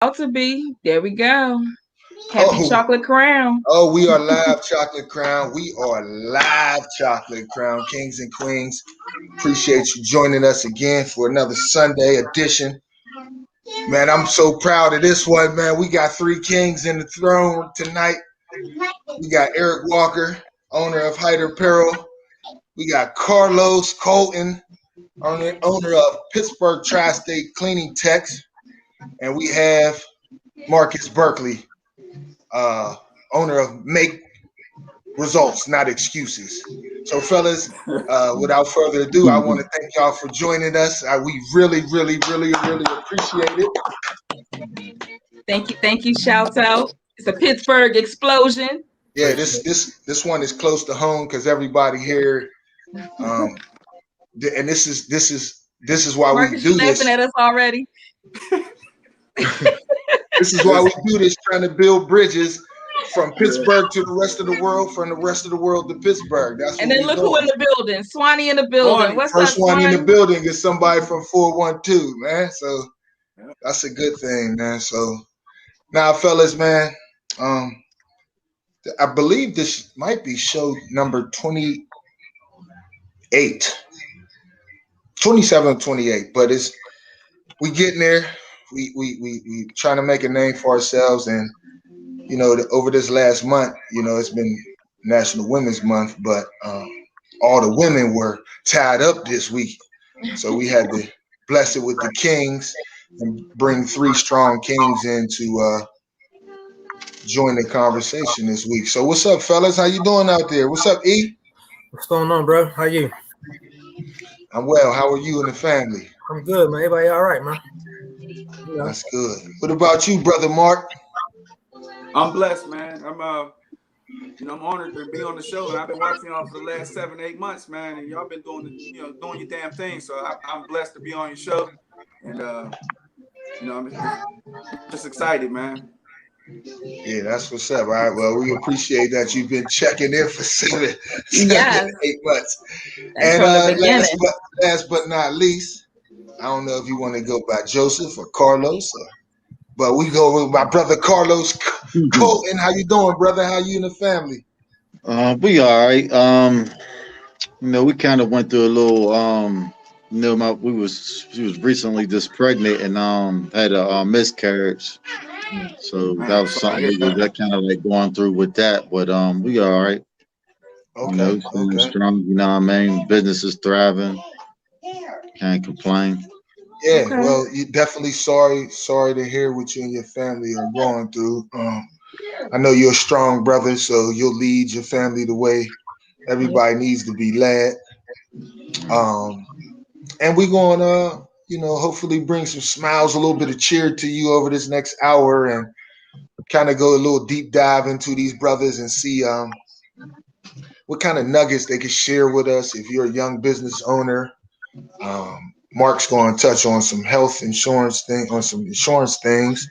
About to be. There we go. Happy Oh, chocolate crown. oh, we are live, Chocolate Crown. We are live, Chocolate Crown, kings and queens. Appreciate you joining us again for another Sunday edition. Man, I'm so proud of this one, man. We got three kings in the throne tonight. We got Eric Walker, owner of Hyder Apparel. We got Carlos Colton, owner of Pittsburgh Tri-State Cleaning Techs. And we have Marcus Berkeley, uh, owner of Make Results, not excuses. So, fellas, without further ado, I want to thank y'all for joining us. We really appreciate it. Thank you. Thank you. Shouts out. It's a Pittsburgh explosion. Yeah, this one is close to home because everybody here, um, and this is why we Marcus, you do laughing this. at us already? This is why we do this, trying to build bridges from Pittsburgh to the rest of the world, from the rest of the world to Pittsburgh. That's And what then we look who in doing. the building. Swanee in the building. What's up, First one in the Swanee? building is somebody from 412, man. So that's a good thing, man. So now, fellas, man, um, I believe this might be show number 28, 27 or 28, but we getting there. We trying to make a name for ourselves, and over this last month, it's been National Women's Month, but all the women were tied up this week, so we had to bless it with the kings and bring three strong kings in to join the conversation this week. So what's up, fellas? How you doing out there? What's up, E? What's going on, bro? How you? I'm well. How are you and the family? I'm good, man. Everybody all right, man? That's good. What about you, brother Mark? I'm blessed, man. I'm honored to be on the show, and I've been watching y'all for the last 7-8 months, man. And y'all been doing your damn thing. So I'm blessed to be on your show, and I'm just excited, man. Yeah, that's what's up. All right. Well, we appreciate that you've been checking in for seven, Yes. 8 months. That's And from the beginning. last but not least, I don't know if you want to go by Joseph or Carlos, but we go with my brother Carlos Colton. How you doing, brother? How you and the family? We all right. We kind of went through a little. She was recently just pregnant and had a miscarriage. So that was something we were that kind of like going through with that. But we all right. Okay. Strong. You know what I mean? Business is thriving. Can't complain. Yeah. Okay. Well, you definitely sorry to hear what you and your family are going through. I know you're a strong brother, so you'll lead your family the way everybody needs to be led. And we're going to, hopefully bring some smiles, a little bit of cheer to you over this next hour, and kind of go a little deep dive into these brothers and see what kind of nuggets they can share with us. If you're a young business owner, Mark's going to touch on some health insurance on some insurance things.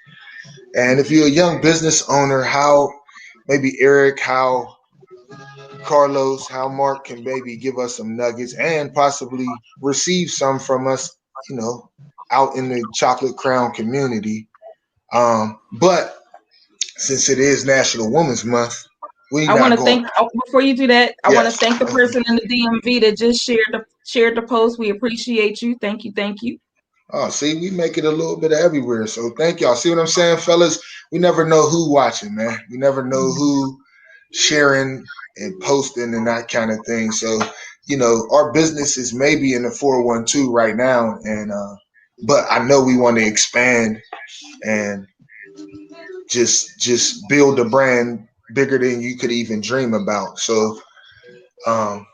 And if you're a young business owner, how maybe Eric, how Carlos, how Mark can maybe give us some nuggets and possibly receive some from us, out in the Chocolate Crown community. But since it is National Women's Month, I want to thank before you do that. I want to Yes. thank the person in the DMV that just shared the post. We appreciate you. Thank you. Thank you. Oh, see, we make it a little bit of everywhere. So thank y'all. See what I'm saying, fellas? We never know who watching, man. We never know who sharing and posting and that kind of thing. So, our business is maybe in the 412 right now, and but I know we want to expand and just build a brand bigger than you could even dream about. So I'm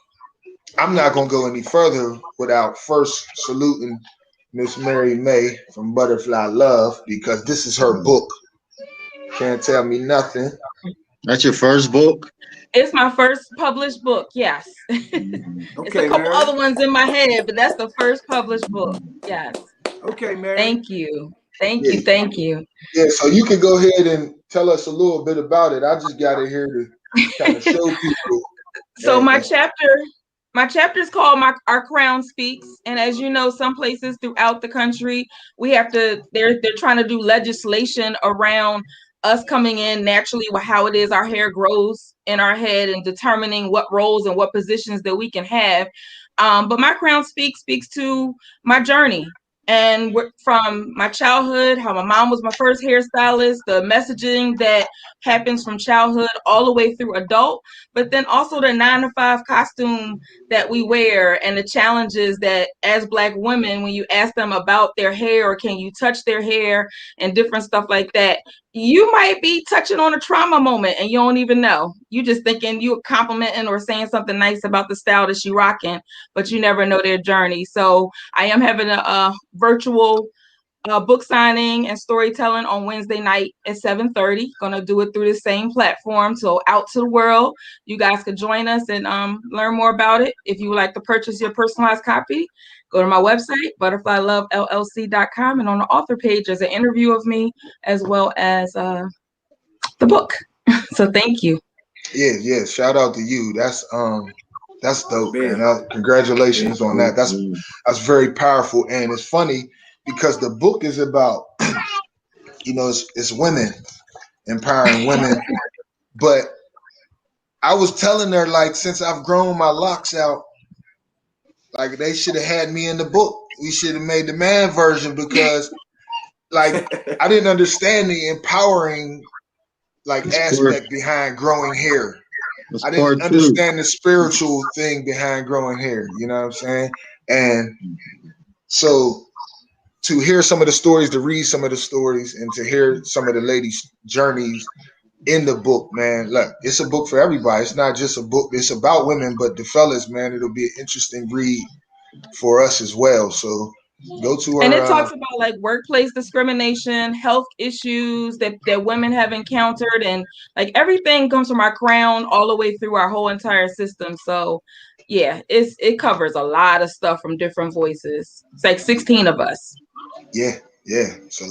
not gonna go any further without first saluting Miss Mary May from Butterfly Love, because this is her book. Can't tell me nothing. That's your first book? It's my first published book. Yes. It's a couple other ones in my head, but that's the first published book. Yes. Okay, Mary. Thank you. Thank you. Yeah, so you can go ahead and tell us a little bit about it. I just got it here to kind of show people. So my chapter My chapter is called Our Crown Speaks. And as you know, some places throughout the country, they're trying to do legislation around us coming in naturally with how it is our hair grows in our head and determining what roles and what positions that we can have. But My Crown speaks to my journey. And from my childhood, how my mom was my first hairstylist, the messaging that happens from childhood all the way through adult, but then also the 9-to-5 costume that we wear and the challenges that as Black women, when you ask them about their hair or can you touch their hair and different stuff like that, you might be touching on a trauma moment and you don't even know. You just thinking you're complimenting or saying something nice about the style that you rocking, but you never know their journey. So I am having a virtual book signing and storytelling on Wednesday night at 7:30. Gonna do it through the same platform. So out to the world, you guys could join us and learn more about it. If you would like to purchase your personalized copy, go to my website, butterflylovellc.com, and on the author page, there's an interview of me as well as the book. So thank you. Yeah. Shout out to you. That's dope, man. Congratulations on that. That's very powerful, and it's funny because the book is about, it's women, empowering women. But I was telling her, like, since I've grown my locks out, like, they should have had me in the book. We should have made the man version because, like, I didn't understand the empowering, like, aspect behind growing hair. I didn't understand the spiritual thing behind growing hair. You know what I'm saying? And so to hear some of the stories, to read some of the stories, and to hear some of the ladies' journeys in the book, man, look, it's a book for everybody. It's not just a book. It's about women, but the fellas, man, it'll be an interesting read for us as well. So go to her. And it talks about like workplace discrimination, health issues that women have encountered, and like everything comes from our crown all the way through our whole entire system. So yeah, it covers a lot of stuff from different voices. It's like 16 of us. Yeah. So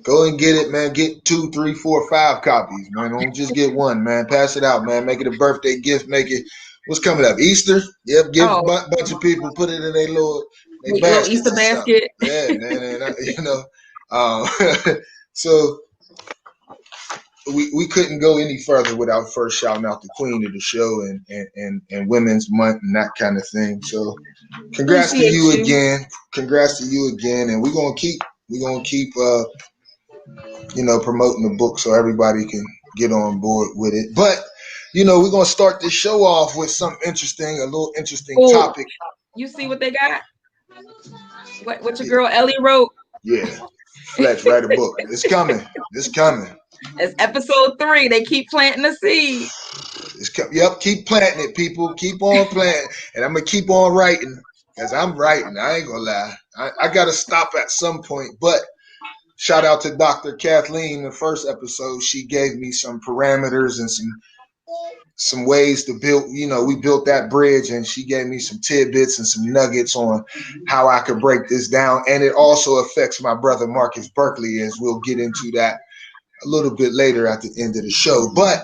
go and get it, man. Get 2, 3, 4, 5 copies, man. Don't just get one, man. Pass it out, man. Make it a birthday gift. Make it. What's coming up? Easter? Yep. Give a bunch of people. Put it in their little Easter basket. Yeah, man. So we couldn't go any further without first shouting out the queen of the show and Women's Month and that kind of thing. So congrats to you again. Congrats to you again. And we're gonna keep promoting the book so everybody can get on board with it. But we're gonna start this show off with something interesting, a little interesting topic. You see what they got? What your girl Ellie wrote? Yeah. Fletch, write a book. It's coming. It's episode 3. They keep planting the seed. Yep, keep planting it, people. Keep on planting. And I'm going to keep on writing because I'm writing. I ain't going to lie. I got to stop at some point. But shout out to Dr. Kathleen. The first episode, she gave me some parameters and some ways to build. We built that bridge, and she gave me some tidbits and some nuggets on how I could break this down. And it also affects my brother Marcus Berkeley, as we'll get into that a little bit later at the end of the show. But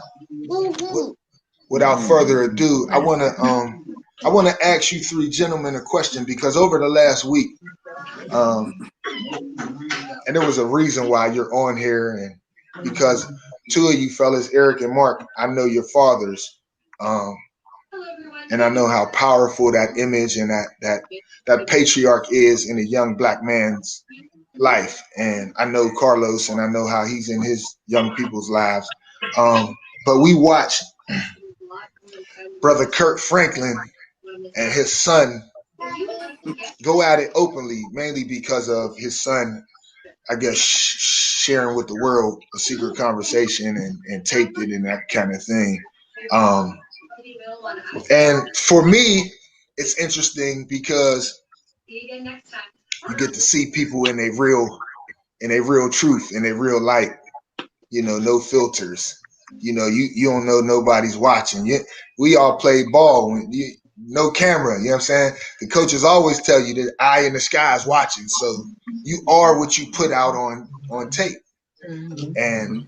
without further ado, I want to ask you 3 gentlemen a question, because over the last week, and there was a reason why you're on here, and because 2 of you fellas, Eric and Mark, I know your fathers, and I know how powerful that image and that patriarch is in a young Black man's life. And I know Carlos, and I know how he's in his young people's lives. But we watched Brother Kirk Franklin and his son go at it openly, mainly because of his son, I guess, sharing with the world a secret conversation and taped it and that kind of thing. And for me, it's interesting because you get to see people in a real truth, in a real light, no filters. You don't know nobody's watching. We all play ball when no camera, you know what I'm saying? The coaches always tell you that eye in the sky is watching. So you are what you put out on tape. And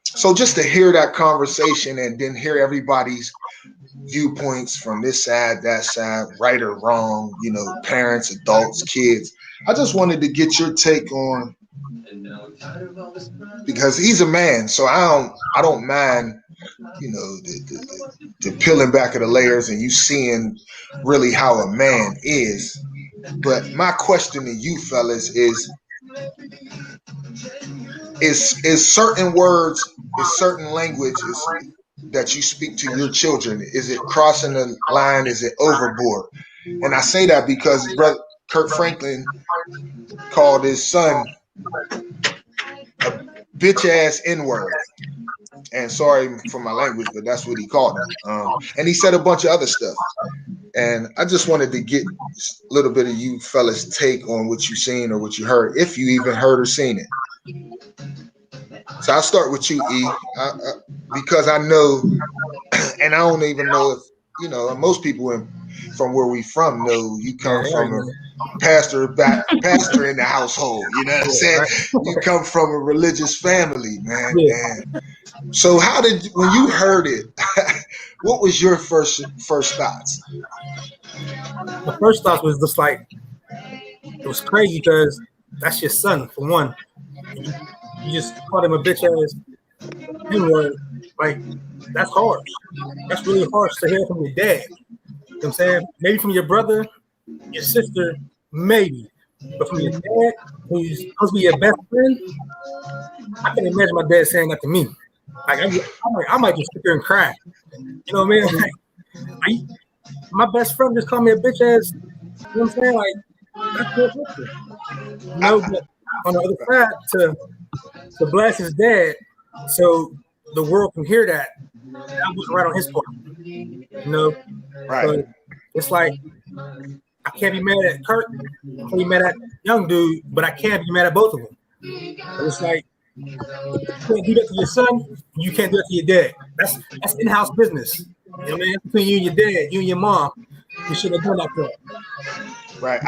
so just to hear that conversation and then hear everybody's viewpoints from this side, that side, right or wrong, parents, adults, kids. I just wanted to get your take on, because he's a man, so I don't mind, the peeling back of the layers and you seeing really how a man is. But my question to you fellas is certain words, is certain languages that you speak to your children, is it crossing the line? Is it overboard? And I say that because brother Kirk Franklin called his son a bitch ass N-word. And sorry for my language, but that's what he called him. And he said a bunch of other stuff. And I just wanted to get a little bit of you fellas' take on what you seen or what you heard, if you even heard or seen it. So I'll start with you, E, because I know, and I don't even know if, most people from where we from know you come from a pastor in the household. You know what I'm saying? You come from a religious family, man. And so when you heard it, what was your first thoughts? The first thought was just like, it was crazy because that's your son, for one. You just called him a bitch ass N-word. Like, that's harsh. That's really harsh to hear from your dad. You know what I'm saying? Maybe from your brother, your sister, maybe. But from your dad, who's supposed to be your best friend, I can imagine my dad saying that to me. Like, I might just sit there and cry. You know what I mean? Like, my best friend just called me a bitch ass. You know what I'm saying? Like, that's good picture. But on the other side, to blast his dad, so the world can hear that was right on his part. Right. So it's like, I can't be mad at Kurt, I can't be mad at young dude, but I can't be mad at both of them. It's like, you can't do that to your son, you can't do that to your dad. That's in-house business. You know what I mean? Between you and your dad, you and your mom, you should have done that for him. Right.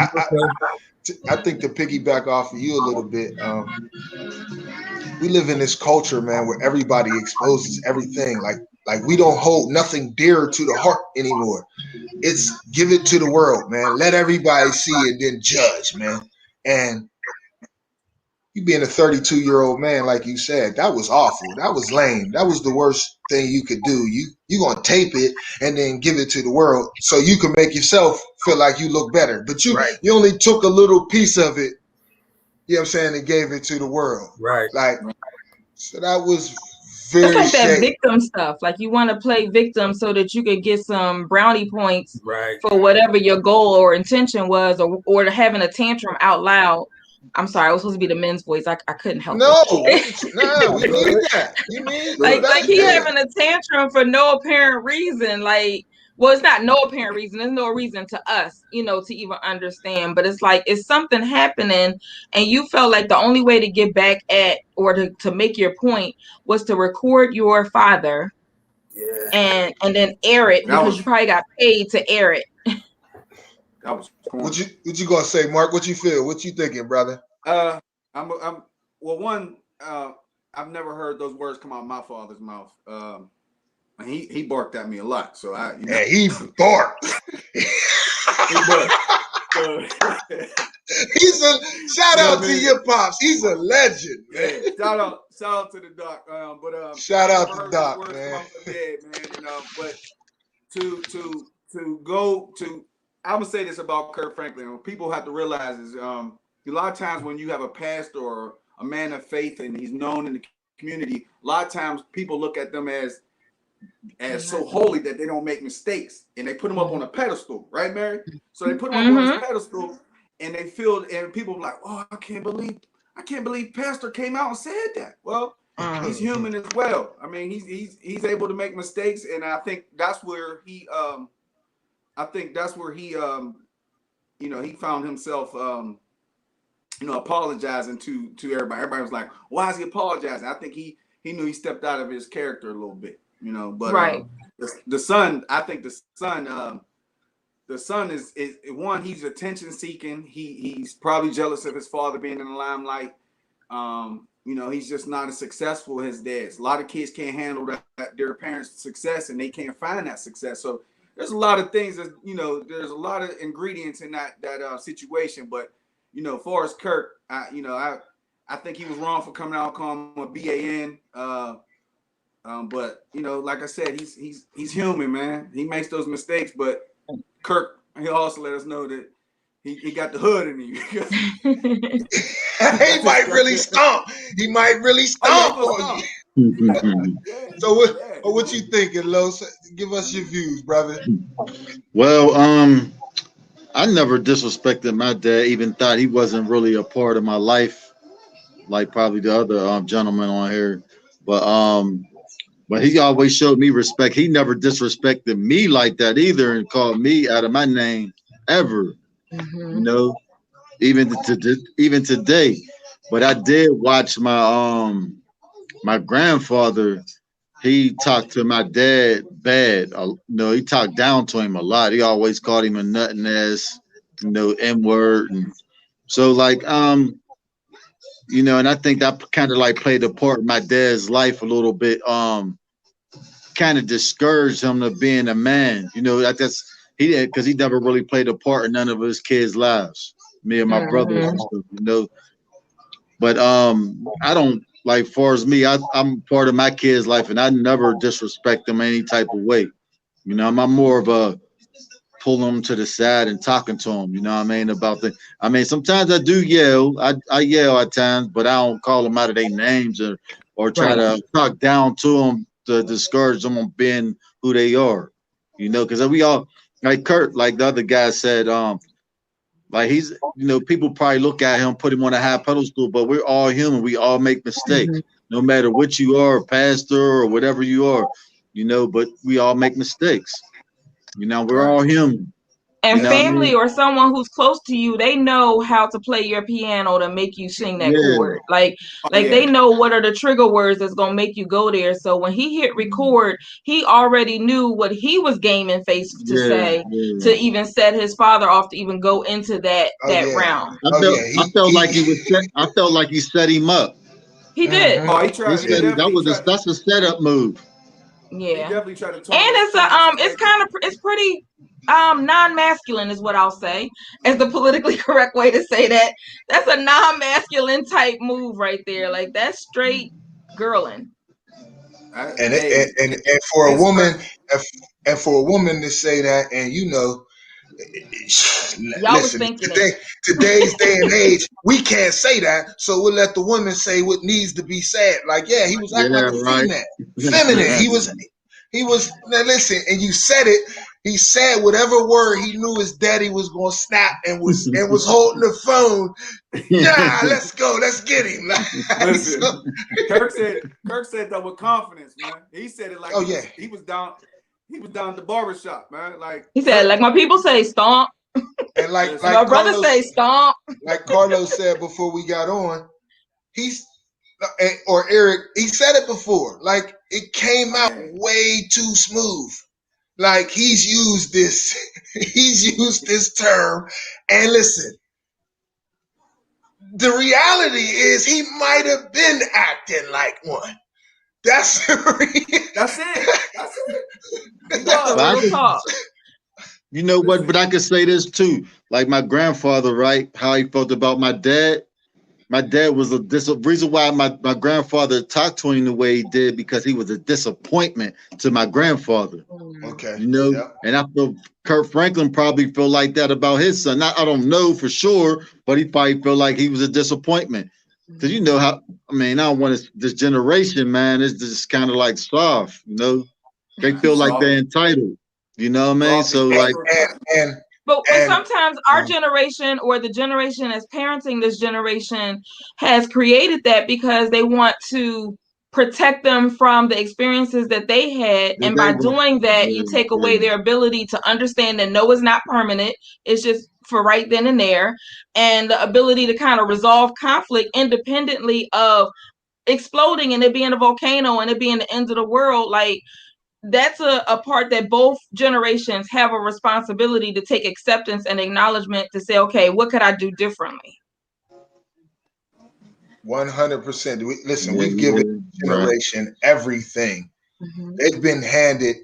I think to piggyback off of you a little bit, we live in this culture, man, where everybody exposes everything. Like we don't hold nothing dear to the heart anymore. It's give it to the world, man. Let everybody see it, then judge, man. And you being a 32-year-old man, like you said, that was awful. That was lame. That was the worst thing you could do. You gonna tape it and then give it to the world so you can make yourself feel like you look better. But you only took a little piece of it, you know what I'm saying, and gave it to the world. Right. Like, so that was very it's like that victim stuff. Like, you want to play victim so that you could get some brownie points for whatever your goal or intention was, or having a tantrum out loud. I'm sorry, I was supposed to be the men's voice. I couldn't help it. No, we need that. You need like he having a tantrum for no apparent reason. Like, well, it's not no apparent reason. There's no reason to us, to even understand. But it's like, it's something happening, and you felt like the only way to get back at or to make your point was to record your father, and then air it, because you probably got paid to air it. That was cool. What you gonna say, Mark? What you feel? What you thinking, brother? I've never heard those words come out of my father's mouth. He barked at me a lot, so he barked. He barked. He's a shout out to your pops. He's a legend, man. Shout out to the doc. Shout out to Doc, man. But to go to. I'm gonna say this about Kirk Franklin. What people have to realize is a lot of times when you have a pastor or a man of faith and he's known in the community, a lot of times people look at them as so holy that they don't make mistakes, and they put him up on a pedestal, right, Mary? So they put him up on this pedestal, and they feel, and people are like, oh, I can't believe Pastor came out and said that. Well, he's human as well. I mean, he's able to make mistakes, and I think that's where he he found himself, apologizing to everybody. Everybody was like, why is he apologizing? I think he knew he stepped out of his character a little bit, but the son, I think the son is one, he's attention seeking. He's probably jealous of his father being in the limelight. you know, he's just not as successful as dads. A lot of kids can't handle that their parents' success, and they can't find that success. So there's a lot of things that, you know, there's a lot of ingredients in that situation. But, you know, as far as Kirk, I think he was wrong for coming out and calling him a BAN. But, you know, like I said, he's human, man. He makes those mistakes, but Kirk, he also let us know that he got the hood in him. He might really stomp. He might really stomp on you. So what you thinking, Los? Give us your views, brother. Well, I never disrespected my dad, even thought he wasn't really a part of my life, like probably the other gentleman on here. But he always showed me respect. He never disrespected me like that either and called me out of my name ever. You know, even today. But I did watch my my grandfather. He talked to my dad bad. He talked down to him a lot. He always called him a nutting ass, N-word. And so like and I think that kind of like played a part in my dad's life a little bit. Kind of discouraged him to being a man. That's he did, because he never really played a part in none of his kids' lives. Me and my brothers and stuff, But I don't like, far as me, I'm part of my kids' life, and I never disrespect them any type of way. I'm more of a pull them to the side and talking to them. Sometimes I do yell. I yell at times, but I don't call them out of their names or try to talk down to them to discourage them on being who they are. Because we all, like Kurt, like the other guy said, like he's, people probably look at him, put him on a high pedestal, but we're all human. We all make mistakes, no matter what you are, a pastor or whatever you are, but we all make mistakes. We're all human. And family or someone who's close to you, they know how to play your piano to make you sing that chord. They know what are the trigger words that's going to make you go there. So when he hit record, he already knew what he was gaming face to say to even set his father off to even go into that round. I felt like he set him up. He did. Oh, he tried. That's a setup move. Yeah. He definitely tried to talk. And it's pretty non-masculine is what I'll say, as the politically correct way to say that. That's a non-masculine type move right there. Like, that's straight girling. And for a woman, and for a woman to say that, and listen, today's day and age, we can't say that, so we'll let the woman say what needs to be said. Like, he was acting like a feminine. He was. Now listen, and you said it. He said whatever word he knew his daddy was gonna snap, and was holding the phone. Yeah, let's go, let's get him. Listen, Kirk said that with confidence, man. He said it like he was down. He was down at the barbershop, man. Like he said, like my people say, stomp. And like my brother say, stomp. Like Carlos said before we got on, or Eric, he said it before. Like, it came out way too smooth. Like, he's used this term. And listen, the reality is he might have been acting like one. That's it. That's You know what? But I could say this too. Like my grandfather, right? How he felt about my dad. My dad was a reason why my grandfather talked to him the way he did, because he was a disappointment to my grandfather. Okay. And I feel Kurt Franklin probably felt like that about his son. I don't know for sure, but he probably felt like he was a disappointment. Because I don't want this generation, man, it's just kind of like soft, They feel like they're entitled. You know what I mean? So like But sometimes our generation or the generation that's parenting this generation has created that because they want to protect them from the experiences that they had. And by doing that, you take away their ability to understand that no is not permanent. It's just for right then and there. And the ability to kind of resolve conflict independently of exploding and it being a volcano and it being the end of the world. Like, that's a part that both generations have a responsibility to take acceptance and acknowledgement to say, okay, what could I do differently? 100%. Listen, we've given generation everything. Mhm. They've been handed.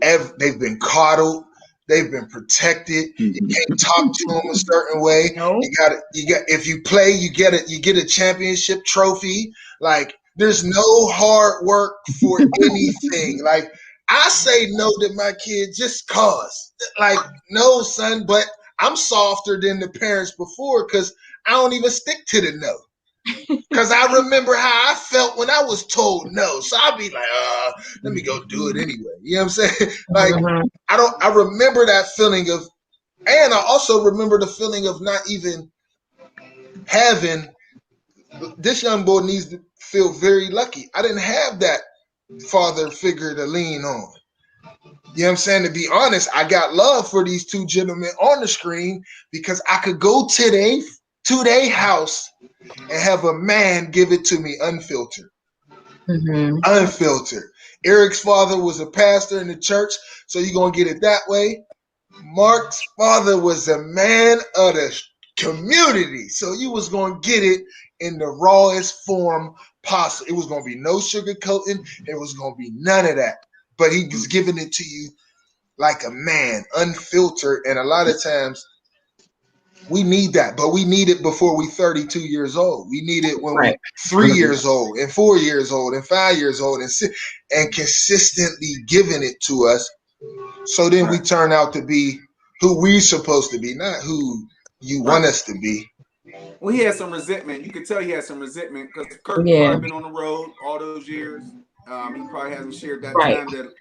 They've been coddled. They've been protected. You can't talk to them a certain way. No. You got. If you play, you get a championship trophy. Like there's no hard work for anything. Like I say no to my kid just cause. Like no, son, but I'm softer than the parents before because I don't even stick to the no. Because I remember how I felt when I was told no. So I'll be like, let me go do it anyway. You know what I'm saying? Like, I remember that feeling of, and I also remember the feeling of not even having, this young boy needs to feel very lucky. I didn't have that father figure to lean on. You know what I'm saying? To be honest, I got love for these two gentlemen on the screen because I could go to their house and have a man give it to me unfiltered. Mhm. Unfiltered. Eric's father was a pastor in the church, so you're going to get it that way. Mark's father was a man of the community, so you was going to get it in the rawest form possible. It was going to be no sugarcoating. It was going to be none of that. But he was giving it to you like a man, unfiltered, and a lot of times we need that, but we need it before we 32 years old. We need it when we're 3 years old and 4 years old and 5 years old and consistently giving it to us. So then we turn out to be who we're supposed to be, not who you want us to be. Well, he had some resentment. You could tell he had some resentment because Kirk probably been on the road all those years. He probably hasn't shared that time that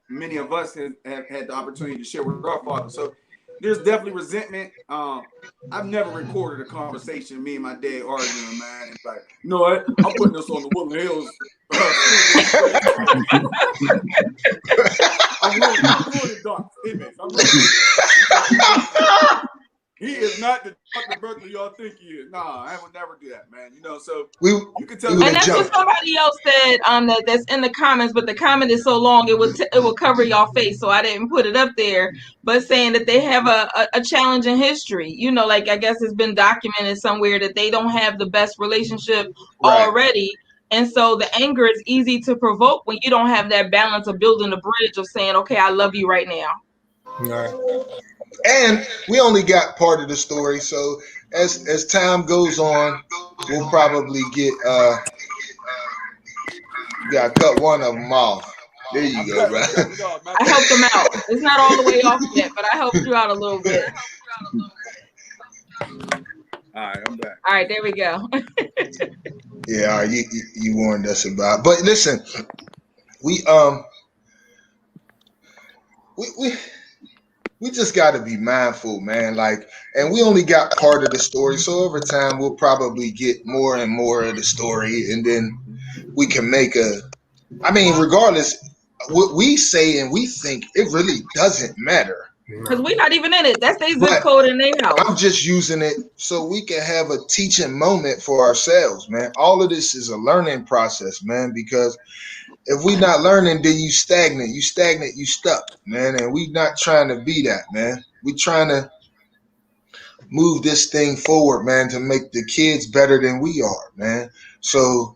many of us have had the opportunity to share with our father. So there's definitely resentment. I've never recorded a conversation, me and my dad arguing, man. It's like, you know what? I'm putting this on the Woodland Hills. I'm ruining Doc's image. He is not the Dr. Berkeley y'all think he is. Nah, I would never do that, man. You know, so you can tell. And that's what somebody else said. That's in the comments, but the comment is so long it will cover y'all face, so I didn't put it up there. But saying that they have a challenge in history, you know, like I guess it's been documented somewhere that they don't have the best relationship already. And so the anger is easy to provoke when you don't have that balance of building a bridge of saying, okay, I love you right now. Right. And we only got part of the story, so as time goes on, we'll probably get you got to cut one of them off. There you go, bro. I helped them out. It's not all the way off yet, but I helped you out a little bit. All right, I'm back. All right, there we go. Yeah, you warned us about. But listen, we just got to be mindful, man. Like, and we only got part of the story, so over time we'll probably get more and more of the story, and then we can make regardless, what we say and we think, it really doesn't matter. Because we're not even in it. That's their zip code in their house. I'm just using it so we can have a teaching moment for ourselves, man. All of this is a learning process, man, because if we not learning, then you stagnant, you stuck, man. And we not trying to be that, man. We trying to move this thing forward, man, to make the kids better than we are, man. So,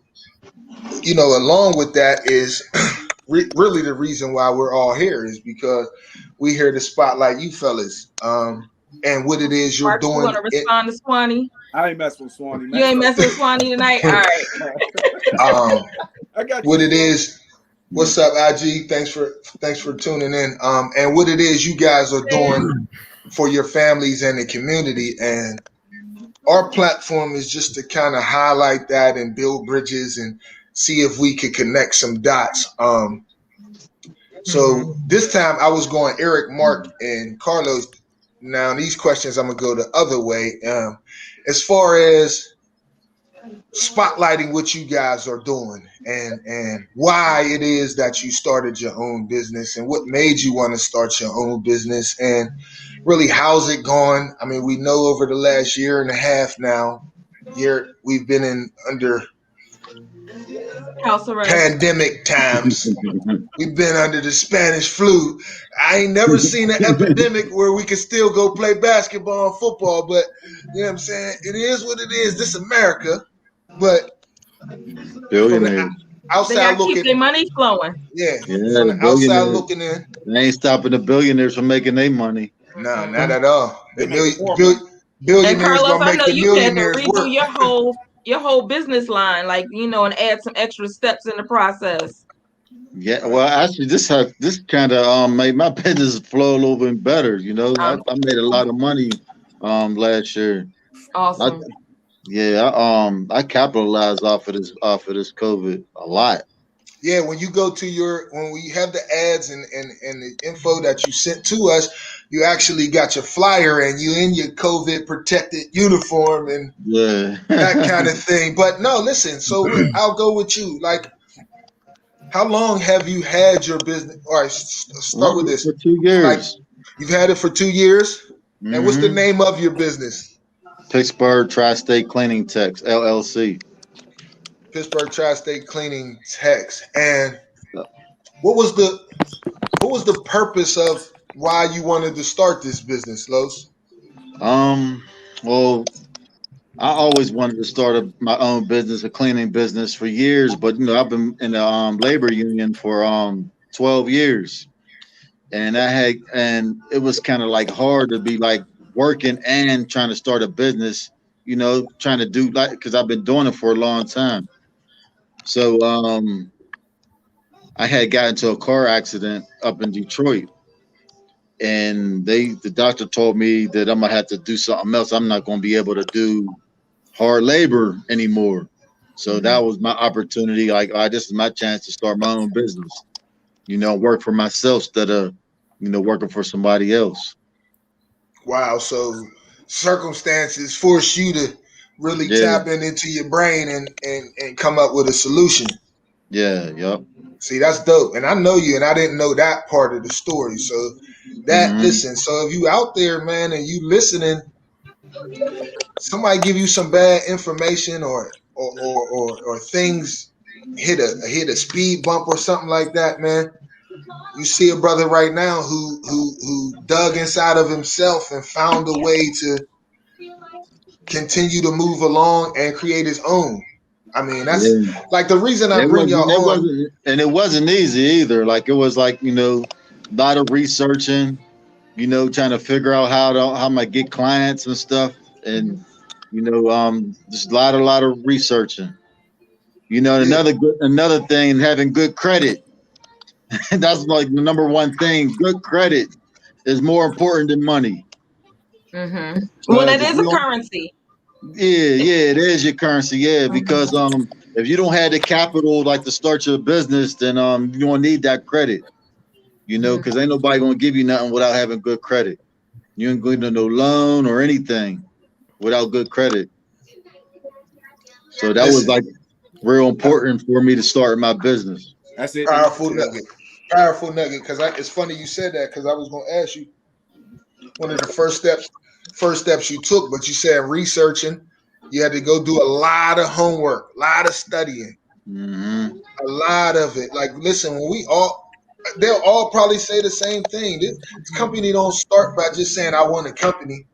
you know, along with that is really the reason why we're all here is because we here to spotlight you fellas, and what it is you're doing. You want to respond to Swanee? I ain't messing with Swanee, man. You ain't messing with Swanee tonight? All right. I got you. What it is. What's up, IG? Thanks for tuning in. And what it is you guys are doing for your families and the community. And our platform is just to kind of highlight that and build bridges and see if we could connect some dots. So this time I was going Eric, Mark, and Carlos. Now these questions I'm gonna go the other way. As far as spotlighting what you guys are doing and why it is that you started your own business and what made you want to start your own business and really how's it going? I mean, we know over the last year and a half now, we've been under house arrest. Pandemic times. We've been under the Spanish flu. I ain't never seen an epidemic where we can still go play basketball and football, but you know what I'm saying? It is what it is. This America. But Billionaires. They outside gotta keep looking, their money flowing. yeah, Yeah, from the outside billionaires. looking in. They ain't stopping the billionaires from making their money. No, Mm-mm. not at all. They The making more money. And billionaires Carlos, gonna I make know the you had to millionaires redo work. your whole business line, like and add some extra steps in the process. Yeah, well, actually, this kind of made my business flow a little bit better. I made a lot of money last year. I, Awesome. yeah, I capitalized off of this COVID a lot. Yeah, when you go to when we have the ads and the info that you sent to us, you actually got your flyer and you in your COVID protected uniform and Yeah. that kind of thing. But no, listen, so I'll go with you. Like, how long have you had your business? All right, start with this. For 2 Like, years. you've had it for 2 years? And what's the hmm name of your business? Pittsburgh Tri-State Cleaning Techs LLC. Pittsburgh Tri-State Cleaning Techs. And what was the purpose of why you wanted to start this business, Los? Well, I always wanted to start my own business, a cleaning business for years, but I've been in the labor union for 12 years. And it was kind of like hard to be like working and trying to start a business, trying to do like, because I've been doing it for a long time. So I had got into a car accident up in Detroit, and the doctor told me that I'm gonna have to do something else. I'm not gonna be able to do hard labor anymore. So that was my opportunity. Like, this is my chance to start my own business. Work for myself instead of working for somebody else. Wow. So circumstances force you to really Yeah, tap into your brain and come up with a solution. yeah, yep. See, that's dope. And I know you, and I didn't know that part of the story. So hmm listen, so if you out there, man, and you listening, somebody give you some bad information or things hit a speed bump or something like that, man. You see a brother right now who dug inside of himself and found a way to continue to move along and create his own. I mean, that's Yeah. like the reason I It bring wasn't. It y'all on. wasn't, and it wasn't easy either. Like, it was like a lot of researching. Trying to figure out how I'm gonna get clients and stuff, and just a lot of researching. Yeah, Another thing, having good credit. That's like the number one thing. Good credit is more important than money. Well, that Because if is you a don't, currency. yeah, it is your currency. Yeah, because if you don't have the capital like to start your business, then you don't need that credit. Because ain't nobody gonna give you nothing without having good credit. You ain't going to no loan or anything without good credit. So that was listen, like real important for me to start my business. That's it. powerful nugget, powerful nugget. Because it's funny you said that because I was going to ask you one of the first steps you took, but you said researching. You had to go do a lot of homework, a lot of studying, a lot of it. Like, listen, they'll all probably say the same thing. This company don't start by just saying I want a company.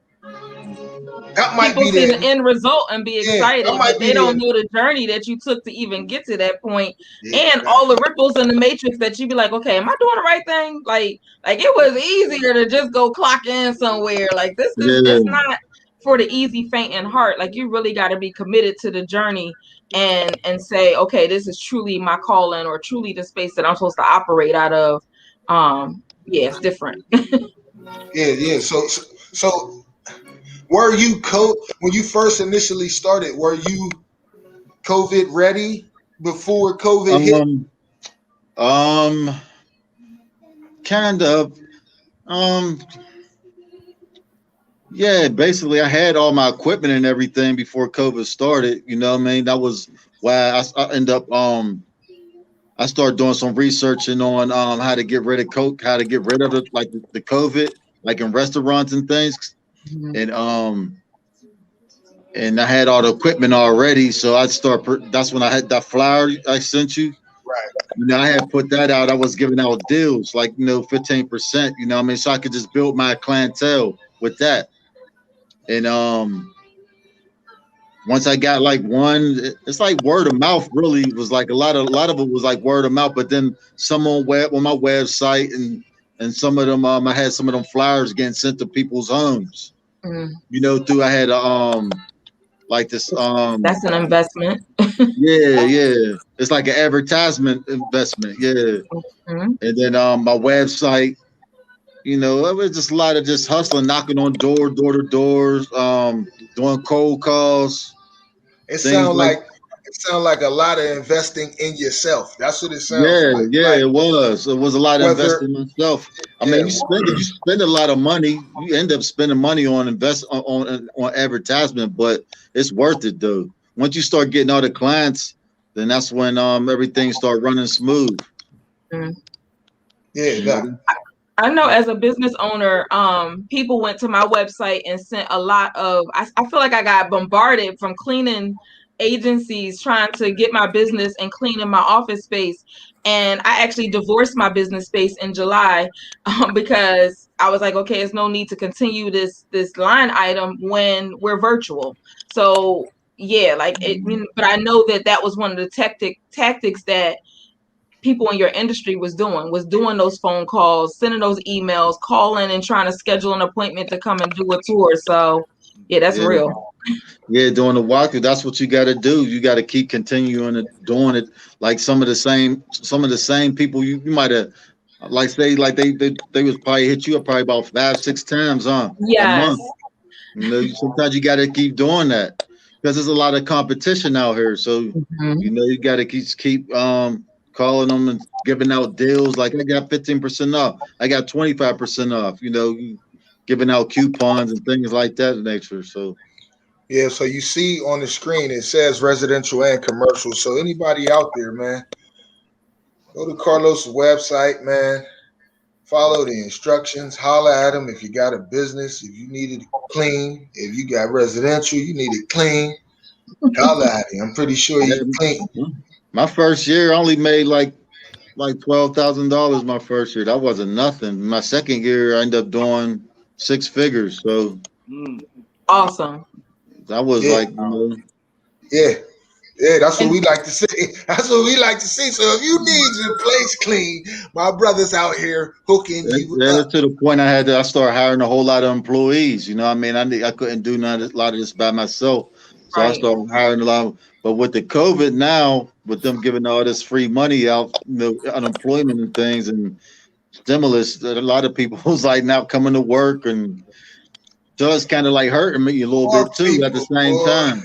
That might People be see the the end result and be yeah. That excited, might but be they don't the know the journey that you took to even get to that point, yeah. and all the ripples in the matrix that you be like, okay, am I doing the right thing? Like it was easier to just go clock in somewhere. Like, this is Yeah, it's not for the easy faint in heart. Like, you really got to be committed to the journey and say, okay, this is truly my calling or truly the space that I'm supposed to operate out of. Yeah, it's different. Yeah. So were you when you first initially started? Were you COVID ready before COVID hit? um, um, kind of, yeah. Basically, I had all my equipment and everything before COVID started. You know what I mean? That was why I end up I started doing some researching on how to get rid of how to get rid of the COVID, like in restaurants and things, and and I had all the equipment already, so that's when I had that flyer I sent you. Right. I had put that out. I was giving out deals like 15%. What I mean, so I could just build my clientele with that. And once I got like one, it's like word of mouth. Really was like a lot of it was like word of mouth. But then some on my website and some of them I had some of them flyers getting sent to people's homes. You know, through I had like this That's an investment. yeah. It's like an advertisement investment, yeah. And then my website, you know, it was just a lot of just hustling, knocking on door to doors, doing cold calls. It sounds like a lot of investing in yourself. That's what it sounds like. Yeah, like, it was. It was a lot of investing in myself. I mean, you spend a lot of money. You end up spending money on on advertisement, but it's worth it though. Once you start getting all the clients, then that's when everything start running smooth. Yeah. I know as a business owner, people went to my website and sent a lot of, I feel like I got bombarded from cleaning agencies trying to get my business and cleaning my office space. And I actually divorced my business space in July because I was like, okay, there's no need to continue this line item when we're virtual. So yeah, like but I know that was one of the tactics that people in your industry was doing those phone calls, sending those emails, calling and trying to schedule an appointment to come and do a tour. So yeah, that's real. Yeah, doing the walkthrough, that's what you got to do. You got to keep continuing doing it. Like some of the same people you might have, like say, like they was probably hit you up probably about 5-6 times, huh? Yes. A month. You know, sometimes you got to keep doing that because there's a lot of competition out here. So you know, you got to keep calling them and giving out deals. Like I got 15% off. I got 25% off. You know, giving out coupons and things like that in nature. So. Yeah, so you see on the screen it says residential and commercial. So anybody out there, man, go to Carlos' website, man. Follow the instructions. Holler at him if you got a business, if you need it clean, if you got residential, you need it clean. Holler at him. I'm pretty sure he's clean. My first year, I only made like $12,000 my first year. That wasn't nothing. My second year, I ended up doing 6 figures. So awesome. That was like, you know. Yeah, that's what we like to see. That's what we like to see. So if you need your place clean, my brother's out here hooking you up. To the point I started hiring a whole lot of employees. You know what I mean? I couldn't do a lot of this by myself. So I started hiring a lot. But with the COVID now, with them giving all this free money out, you know, unemployment and things and stimulus, a lot of people was like not coming to work, and so it's kind of like hurting me a little bit too at the same time.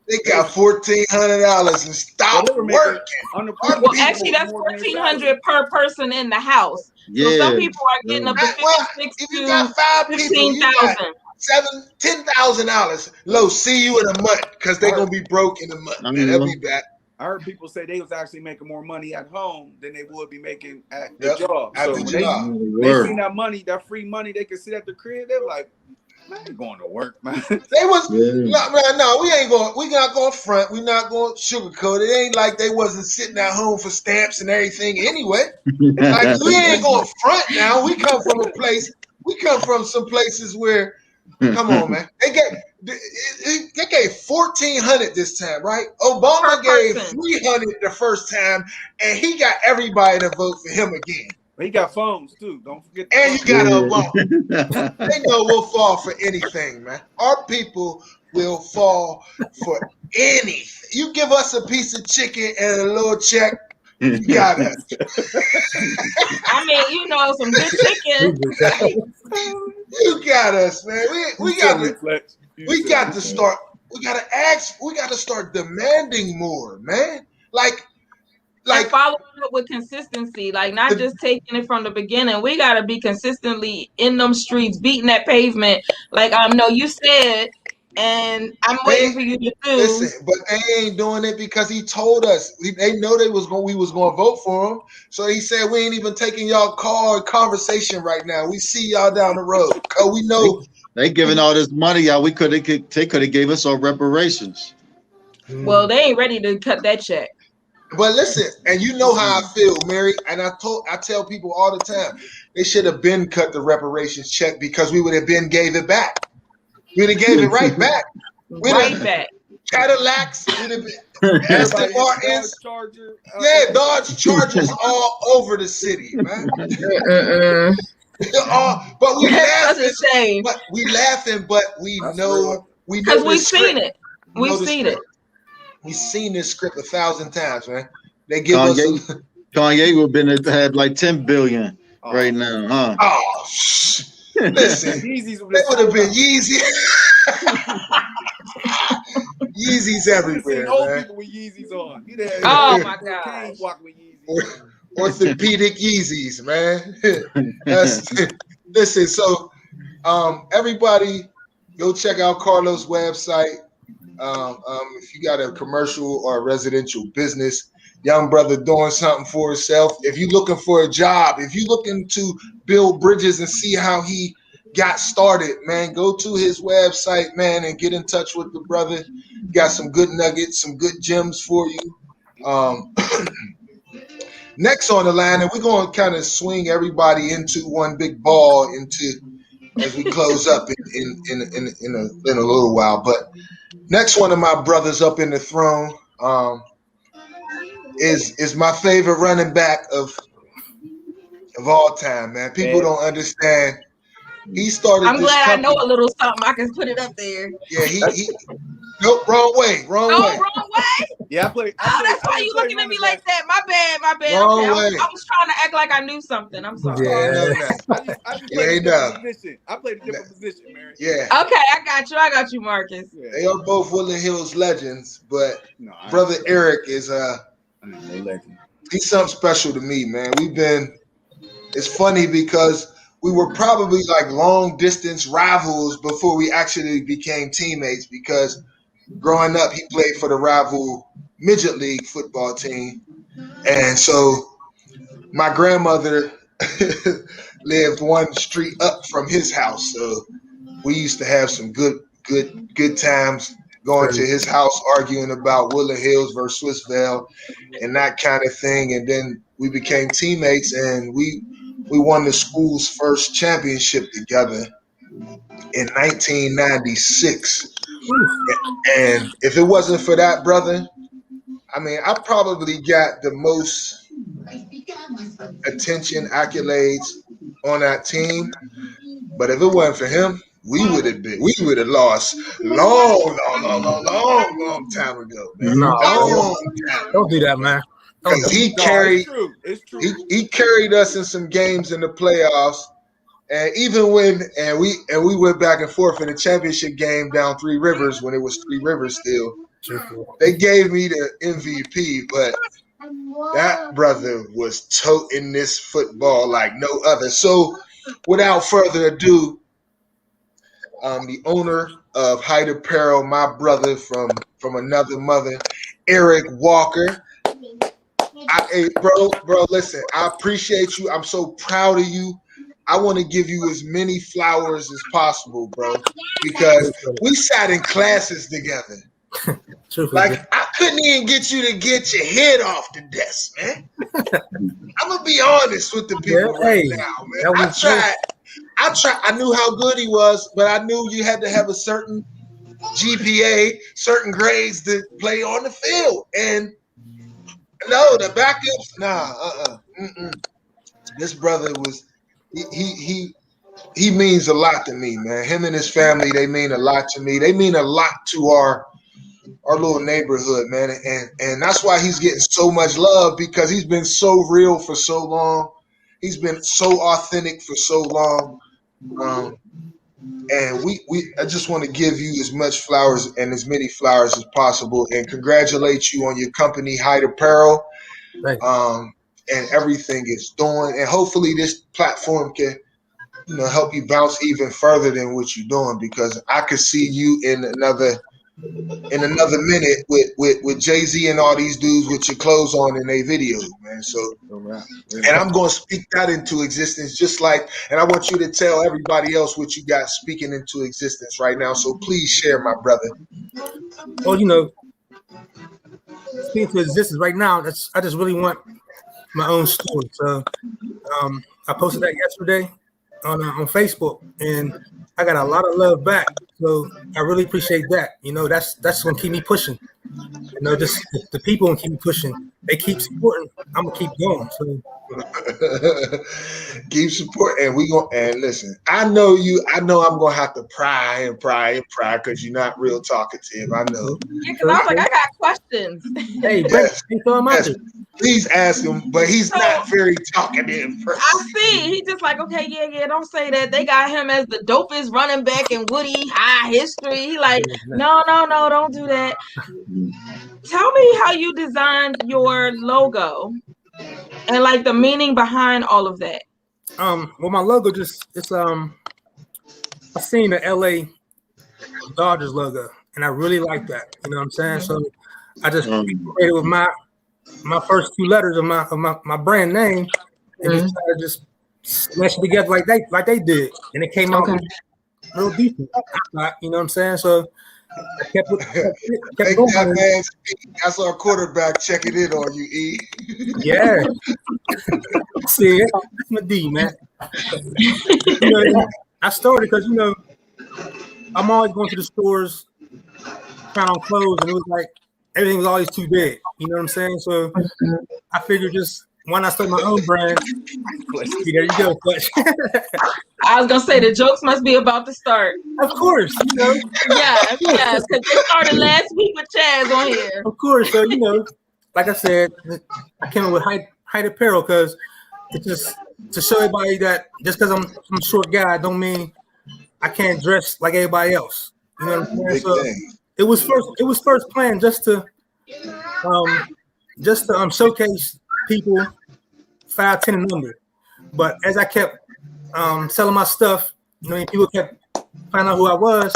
They got $1,400 and stop working. Well, actually, that's $1,400 per person in the house. So some people are getting up to $56,000 if you got 5 people, you got $10,000. Low, see you in a month because they're gonna be broke in a month. Man, they'll be back. I heard people say they was actually making more money at home than they would be making at the job. So when they seen that money, that free money, they could sit at the crib. They were like, "Man, I ain't going to work, man." They was no, we ain't going. We not going front. We not going sugarcoat. It ain't like they wasn't sitting at home for stamps and everything anyway. Like we ain't going front now. We come from a place. We come from some places where, come on, man. They gave $1,400 this time, right? Obama gave $300 the first time, and he got everybody to vote for him again. He got phones too. Don't forget. And you got a loan. They know we'll fall for anything, man. Our people will fall for anything. You give us a piece of chicken and a little check, you got us. I mean, you know, some good chicken. You got us, man. We got to start. We got to ask. We got to start demanding more, man. Like following up with consistency, like not just taking it from the beginning. We got to be consistently in them streets, beating that pavement. Like no, you said, and I'm waiting for you to do. Listen, but they ain't doing it because he told us. They know we was going to vote for him. So he said we ain't even taking y'all call or conversation right now. We see y'all down the road. Cause we know they giving all this money out. They could have gave us our reparations. Well, they ain't ready to cut that check. But listen, and you know how I feel, Mary, and I tell people all the time, they should have been cut the reparations check because we would have been gave it back. We'd have gave it right back. Cadillacs, Aston Martins, Charger, Dodge Chargers all over the city, man. But we That's laughing. such a shame. But we laughing, but we That's know real. we know Because the we've script. seen it. We've seen it. We've seen this script 1,000 times, man. They give us Kanye would have like 10 billion right now, huh? Oh, listen, Yeezys they would have been Yeezy. Yeezys everywhere, old man. people with Yeezys on. Oh my God. Walk with Yeezys. Orthopedic Yeezys, man. Listen, so everybody go check out Carlos' website. If you got a commercial or a residential business, young brother doing something for himself. If you're looking for a job, if you're looking to build bridges and see how he got started, man, go to his website, man, and get in touch with the brother. Got some good nuggets, some good gems for you. Next on the line, and we're going to kind of swing everybody into one big ball as we close up in a little while. But next one of my brothers up in the throne is my favorite running back of all time, man. People don't understand. He started. I'm glad I know a little something. I can put it up there. Yeah, he nope, wrong way. Wrong way. Yeah, I played. That's why you looking at me like that. My bad. Wrong Okay, way. I was trying to act like I knew something. I'm sorry. Yeah. I played a different position. I played a different position, Mary. Yeah. Okay, I got you, Marcus. Yeah. They are both Woodland Hills legends, but brother Eric is legend. He's something special to me, man. It's funny because we were probably like long distance rivals before we actually became teammates, because growing up he played for the rival midget league football team. And so my grandmother lived one street up from his house. So we used to have some good times going to his house, arguing about Woodland Hills versus Swissvale and that kind of thing. And then we became teammates, and we won the school's first championship together in 1996. And if it wasn't for that, brother, I mean, I probably got the most attention, accolades on that team. But if it wasn't for him, we would have lost long time ago, man. Don't do that, man. Because he carried us in some games in the playoffs, and even when we went back and forth in the championship game down Three Rivers when it was Three Rivers still. They gave me the MVP, but that brother was toting this football like no other. So, without further ado, the owner of Hyde Apparel, my brother from another mother, Eric Walker. Hey, bro, listen, I appreciate you. I'm so proud of you. I want to give you as many flowers as possible, bro, because we sat in classes together. Like, I couldn't even get you to get your head off the desk, man. I'm going to be honest with the people right now, man. I tried. I knew how good he was, but I knew you had to have a certain GPA, certain grades to play on the field. And no, the backups, This brother was he means a lot to me, man. Him and his family, they mean a lot to me. They mean a lot to our little neighborhood, man. And that's why he's getting so much love, because he's been so real for so long. He's been so authentic for so long. And I just want to give you as much flowers and as many flowers as possible, and congratulate you on your company, Hyde Apparel, and everything it's doing. And hopefully this platform can, help you bounce even further than what you're doing, because I could see you in another minute with Jay-Z and all these dudes with your clothes on in their videos, man. So, and I'm going to speak that into existence, and I want you to tell everybody else what you got speaking into existence right now. So please share, my brother. Well, speaking to existence right now, I just really want my own story. So I posted that yesterday. on Facebook, and I got a lot of love back. So I really appreciate that. You know, that's gonna keep me pushing. You know, just the people gonna keep me pushing. They keep supporting. I'm gonna keep going. So Keep supporting, and we going and listen. I know you. I know I'm gonna have to pry because you're not real talkative. I know. Yeah, because I was like, I got questions. hey, Yes. yes. Please ask him, but he's not very talkative. I see. He just like, okay, yeah, don't say that. They got him as the dopest running back in Woody High history. He like, no, don't do that. Tell me how you designed your logo and like the meaning behind all of that. Well, my logo it's I seen the LA Dodgers logo, and I really like that. You know what I'm saying? So I just created with my first two letters of my brand name, and just try to just smash it together like they did, and it came out real decent. You know what I'm saying? So I kept Make going. that man speak. I saw a quarterback checking in on you, E. Yeah. See, that's my D, man. You know, I started because, you know, I'm always going to the stores trying on clothes, and it was like everything was always too big. You know what I'm saying? So I figured just why not start my own brand? There you go, Fletch. I was gonna say the jokes must be about to start. Of course, you know. Yes, because they started last week with Chaz on here. Of course, so you know, like I said, I came up with height apparel because it's just to show everybody that just because I'm a short guy, don't mean I can't dress like everybody else. You know what I'm saying? Big So thing. it was first planned just to showcase people 5'10" and under. But as I kept selling my stuff, you know, and people kept finding out who I was.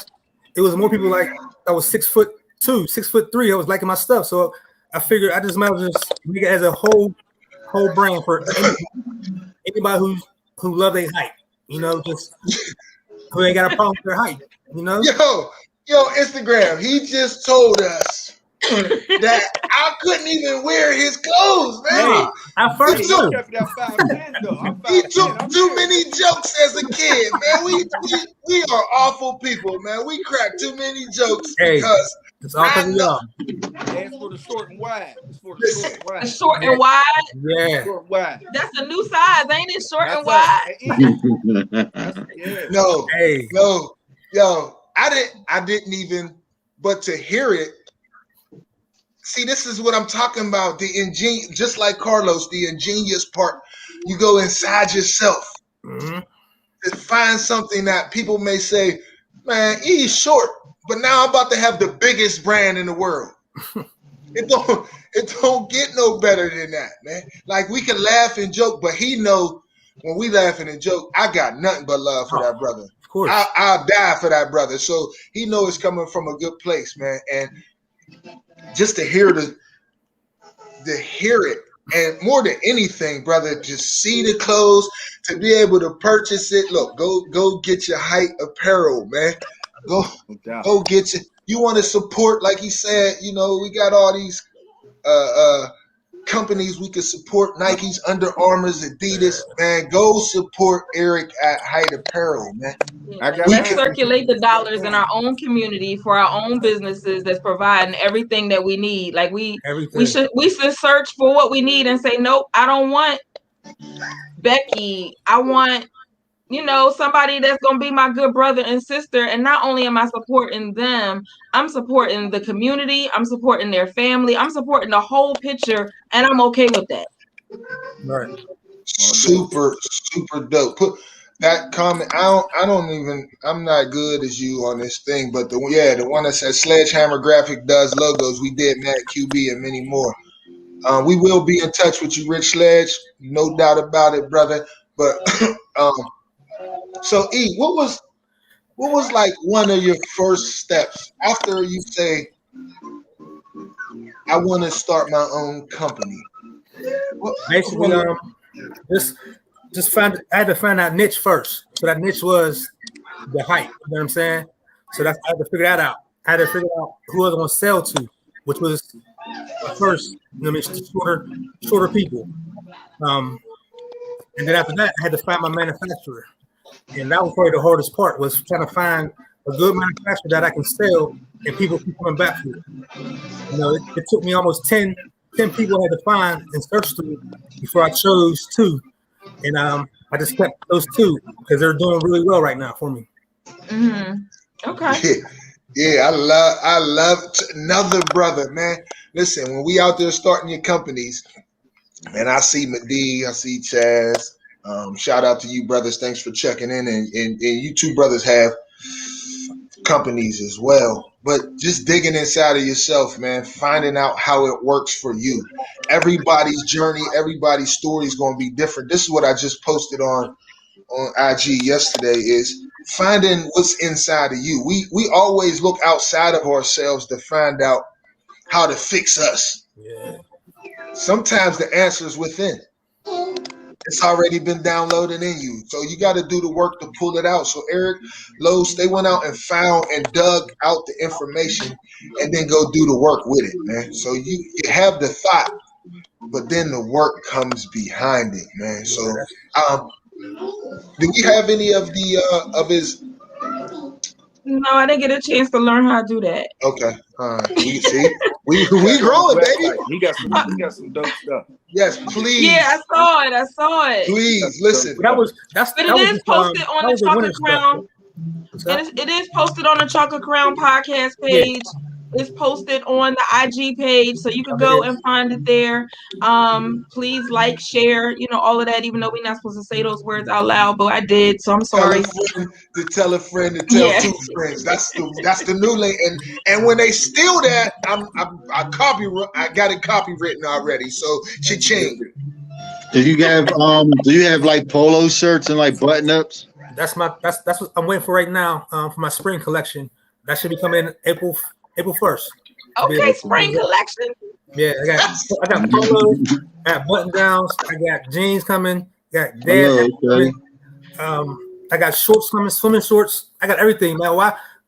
It was more people like I was 6'2", 6'3". I was liking my stuff, so I figured I just might as well just make it as a whole brand for anybody who love their height. You know, just who ain't got a problem with their height. You know. Yo, Instagram. He just told us that I couldn't even wear his clothes, man. Hey, I first He took too many jokes as a kid, man. We are awful people, man. We crack too many jokes because it's all because of y'all. It's for the short and wide. It's for the Listen, short and wide. The short and wide. Yeah. Short and wide. That's a new size, ain't it? Short and wide. Yeah. No. Hey. No. Yo, I didn't even, but to hear it. See, this is what I'm talking about. Just like Carlos, the ingenious part. You go inside yourself to find something that people may say, man, he's short, but now I'm about to have the biggest brand in the world. It don't get no better than that, man. Like we can laugh and joke, but he know when we laughing and joke, I got nothing but love for that brother. Of course. I'll die for that brother. So he know it's coming from a good place, man. And just to hear it, and more than anything, brother, just see the clothes, to be able to purchase it. Look, go get your height apparel, man. Go get you want to support, like he said, you know, we got all these companies we can support, Nikes, Under Armours, Adidas, man. Go support Eric at Height Apparel, man. Let's circulate the dollars in our own community for our own businesses that's providing everything that we need. Like we should search for what we need and say, nope, I don't want Becky. I want, you know, somebody that's going to be my good brother and sister. And not only am I supporting them, I'm supporting the community. I'm supporting their family. I'm supporting the whole picture. And I'm okay with that. Right. Super, super dope. Put that comment. I'm not good as you on this thing, but the one that says Sledgehammer Graphic does logos. We did Matt QB and many more. We will be in touch with you, Rich Sledge. No doubt about it, brother. But so E, what was like one of your first steps after you say, I want to start my own company? Basically, I had to find that niche first. So that niche was the height. You know what I'm saying? So I had to figure that out. I had to figure out who I was going to sell to, which was first, you know, shorter people. And then after that, I had to find my manufacturer. And that was probably the hardest part, was trying to find a good manufacturer that I can sell and people keep coming back for it. You know, it took me almost 10 people I had to find and search through before I chose 2. And I just kept those 2 because they're doing really well right now for me. Okay. Yeah, I love another brother, man. Listen, when we out there starting your companies, man, I see Madi, I see Chaz. Shout out to you brothers. Thanks for checking in. And you two brothers have companies as well. But just digging inside of yourself, man, finding out how it works for you. Everybody's journey, everybody's story is going to be different. This is what I just posted on IG yesterday, is finding what's inside of you. We always look outside of ourselves to find out how to fix us. Yeah. Sometimes the answer is within. It's already been downloaded in you. So you got to do the work to pull it out. So Eric, Los, they went out and found and dug out the information and then go do the work with it, man. So you have the thought, but then the work comes behind it, man. So do we have any of the of his? No, I didn't get a chance to learn how to do that. Okay. We see. We growing, baby. He got some dope stuff. Yes, please. Yeah, I saw it. Please listen. But it is posted on the Chocolate Crown. It is posted on the Chocolate Crown podcast page. It's posted on the IG page, so you can go and find it there. Please like, share, you know, all of that, even though we're not supposed to say those words out loud, but I did, so I'm sorry. Tell a friend to tell 2 friends. That's the new link. And when they steal that, I got it copywritten already. So cha-ching. Do you have like polo shirts and like button ups? That's what I'm waiting for right now, for my spring collection. That should be coming in April 1st. Okay, spring collection. Yeah, I got polos, I got button downs, I got jeans coming, got dad coming. I got shorts coming, swimming shorts. I got everything, man.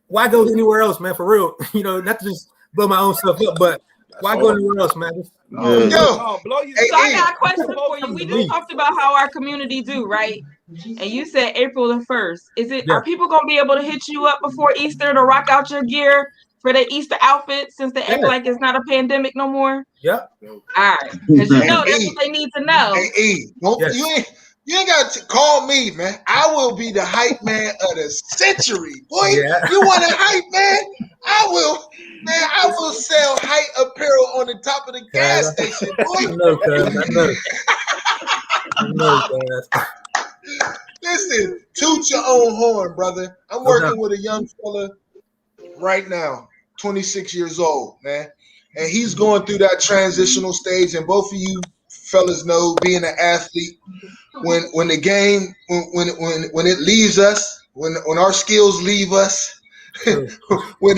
Why go anywhere else, man? For real, you know, not to just blow my own stuff up, but why go anywhere else, man? So I got a question for you. We just talked about how our community do, right? And you said April the 1st. Are people gonna be able to hit you up before Easter to rock out your gear for the Easter outfit, since they act like it's not a pandemic no more? Yep. All right, because you know that's what they need to know. You ain't got to call me, man. I will be the hype man of the century, boy. Yeah. You want a hype man? I will sell hype apparel on the top of the gas station, boy. I know. Listen, toot your own horn, brother. I'm working with a young fella right now, 26 years old, man. And he's going through that transitional stage. And both of you fellas know, being an athlete, when the game, when it leaves us, when our skills leave us, when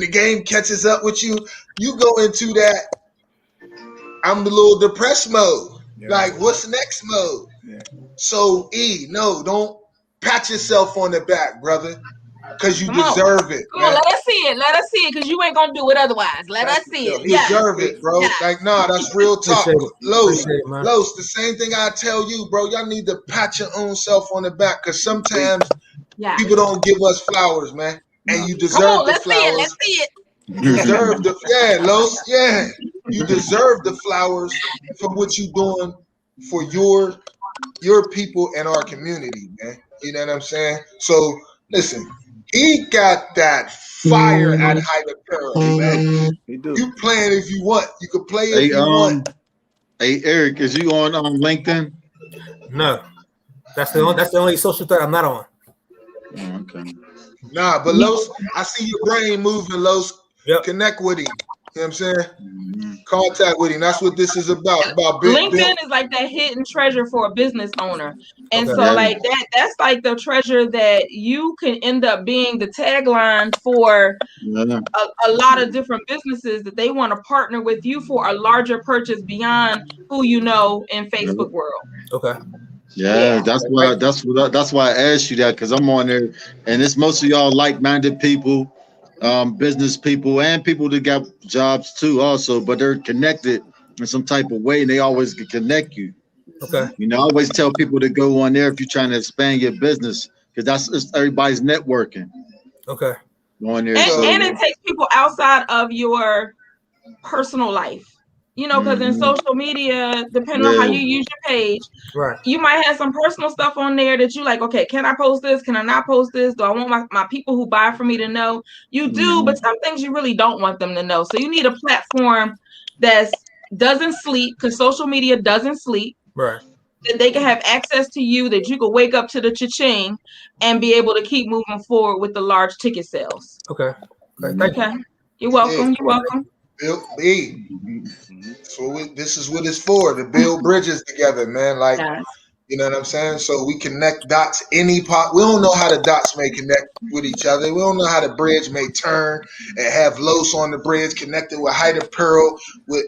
the game catches up with you, you go into that I'm the little depressed mode. Yeah. Like, what's next mode? Yeah. So don't pat yourself on the back, brother, because you deserve it. Come on, let us see it, because you ain't gonna do it otherwise. Let us see it. You deserve it, bro. Yeah. Like, that's real talk. Los, the same thing I tell you, bro. Y'all need to pat your own self on the back, because sometimes people don't give us flowers, man. And you deserve the flowers. Let's see it. You deserve Los. Yeah. You deserve the flowers for what you're doing for your people and our community, man. You know what I'm saying? So listen, he got that fire at Hype Apparel, man. You playing if you want. You can play if you want. Hey Eric, is you on LinkedIn? No. That's the only social thread I'm not on. Okay. Nah, but Los, I see your brain moving, Los. Yep. Connect with him. You know what I'm saying? Contact with him. That's what this is about. LinkedIn is like that hidden treasure for a business owner. And so like that's like the treasure that you can end up being the tagline for a lot of different businesses that they want to partner with you for a larger purchase beyond who you know in Facebook world. Okay. Yeah, that's why I asked you that, because I'm on there and it's most of y'all like-minded people, business people, and people that got jobs too also, but they're connected in some type of way and they always can connect you. Okay. You know, I always tell people to go on there if you're trying to expand your business, because everybody's networking. Okay. Going there. And it takes people outside of your personal life. Because in social media, depending on how you use your page, right, you might have some personal stuff on there that you like, okay, can I post this? Can I not post this? Do I want my people who buy from me to know? You do, but some things you really don't want them to know. So you need a platform that doesn't sleep, because social media doesn't sleep. Right. That they can have access to you, that you can wake up to the cha-ching and be able to keep moving forward with the large ticket sales. Okay. Thank you. You're welcome. You're welcome. Build So this is what it's for, to build bridges together, man. Like, you know what I'm saying? So we connect dots. We don't know how the dots may connect with each other. We don't know how the bridge may turn and have Los on the bridge connected with Height of Pearl with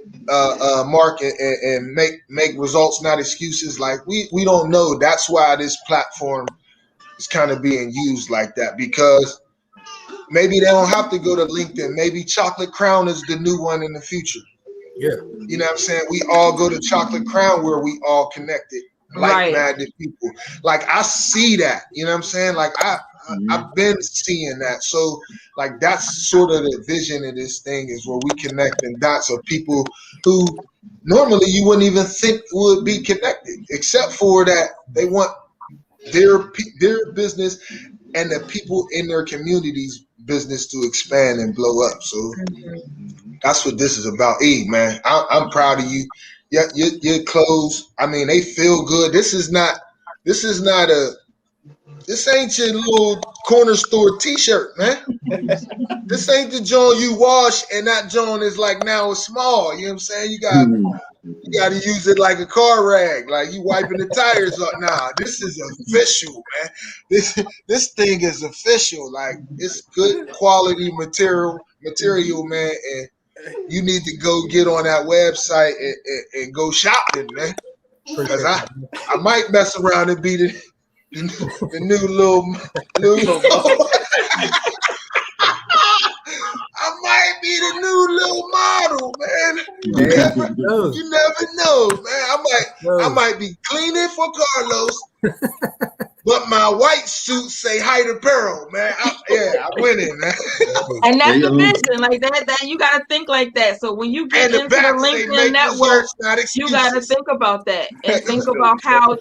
Mark and make results, not excuses. Like we don't know. That's why this platform is kind of being used like that, because maybe they don't have to go to LinkedIn. Maybe Chocolate Crown is the new one in the future. Yeah. You know what I'm saying? We all go to Chocolate Crown where we all connected, like-minded people. Like, I see that. You know what I'm saying? Like, I've been seeing that. So, like, that's sort of the vision of this thing, is where we connect in dots of people who normally you wouldn't even think would be connected, except for that they want their business and the people in their communities business to expand and blow up. So that's what this is about. Man, I'm proud of you. Your clothes, I mean, they feel good. This ain't your little corner store t-shirt, man. This ain't the joint you wash and that joint is like now it's small. You know what I'm saying? You got to use it like a car rag, like you wiping the tires up. Nah, this is official, man. This thing is official. Like, it's good quality material, man. And you need to go get on that website and go shopping, man. Because I might mess around and be the new little I might be the new little model, man. You never know, man. I might be cleaning for Carlos, but my white suit say Height of Pearl, man. I'm winning, man. And that's the vision, like that you got to think like that. So when you get into the LinkedIn network, you got to think about that and think about how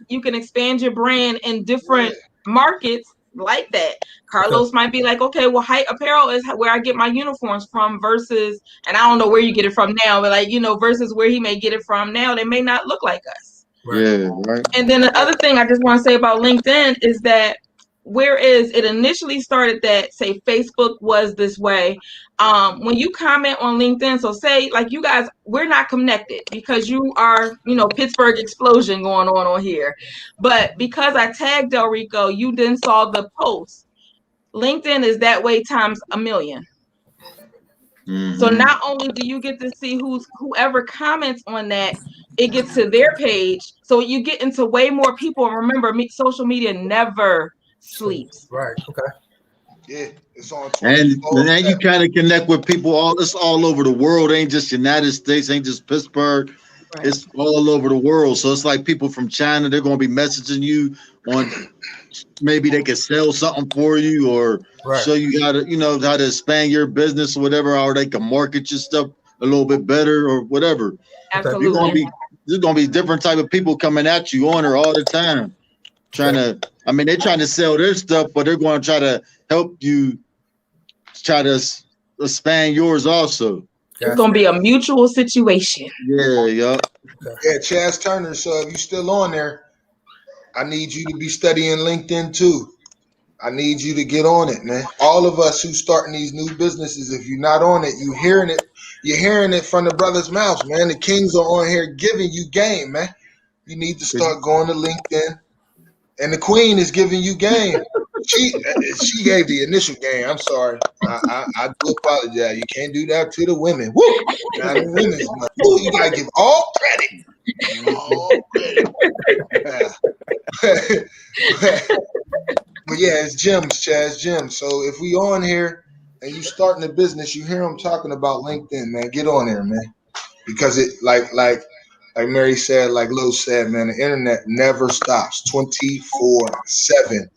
you can expand your brand in different markets like that. Carlos might be like, okay, well, Height Apparel is where I get my uniforms from, versus, and I don't know where you get it from now, but like, versus where he may get it from now. They may not look like us. Yeah, right. And then the other thing I just want to say about LinkedIn is that, whereas it initially started that, say, Facebook was this way, when you comment on LinkedIn, so say like you guys, we're not connected because you are, Pittsburgh explosion going on here. But because I tagged Del Rico, you then saw the post. LinkedIn is that way times 1,000,000. So not only do you get to see whoever comments on that, it gets to their page. So you get into way more people. And remember, social media never sleeps. Right. Okay. Yeah, it's on. And then you kind of connect with people all over the world. It ain't just United States, ain't just Pittsburgh. Right. It's all over the world. So it's like people from China, they're going to be messaging you on, maybe they could sell something for you, or show you how to expand your business or whatever, or they can market your stuff a little bit better or whatever. Absolutely. There's going to be different type of people coming at you on her all the time. They're trying to sell their stuff, but they're going to try to help you try to expand yours also. It's going to be a mutual situation. Yeah. Yeah, Chaz Turner. So if you're still on there, I need you to be studying LinkedIn too. I need you to get on it, man. All of us who starting these new businesses, if you're not on it, you're hearing it from the brother's mouth, man. The kings are on here giving you game, man. You need to start going to LinkedIn. And the queen is giving you game. She gave the initial game. I'm sorry. I do apologize. You can't do that to the women. Woo! Not the women's money. You gotta give all credit. But yeah, it's gems, Chaz, gems. So if we on here and you starting a business, you hear them talking about LinkedIn, man. Get on there, man. Because it like Mary said, like Lo said, man, the internet never stops 24/7.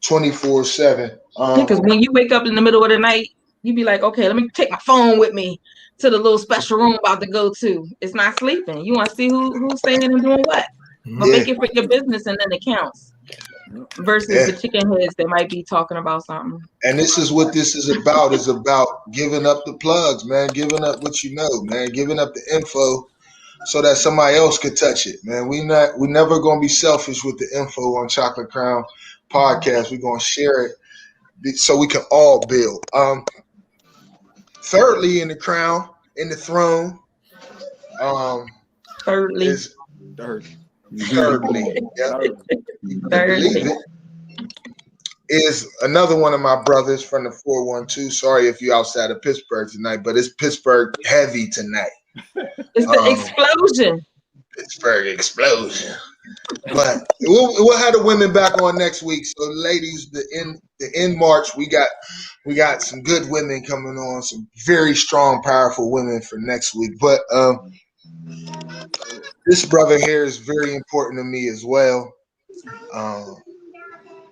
24/7. Because when you wake up in the middle of the night, you be like, okay, let me take my phone with me to the little special room I'm about to go to. It's not sleeping. You want to see who's saying and doing what. But Yeah. make it for your business and then it counts. Versus the chicken heads that might be talking about something. And this is what this is about giving up the plugs, man, giving up what you know, man, giving up the info so that somebody else could touch it, man. We never gonna be selfish with the info on Chocolate Crown Podcast. We're gonna share it so we can all build. Thirdly, in the crown, in the throne, Thirdly, is thirdly, yeah, you believe it, is another one of my brothers from the 412. Sorry if you're outside of Pittsburgh tonight, but it's Pittsburgh heavy tonight. It's the explosion. Pittsburgh explosion. But we'll have the women back on next week. So, ladies, the end March, we got some good women coming on, some very strong, powerful women for next week. But this brother here is very important to me as well.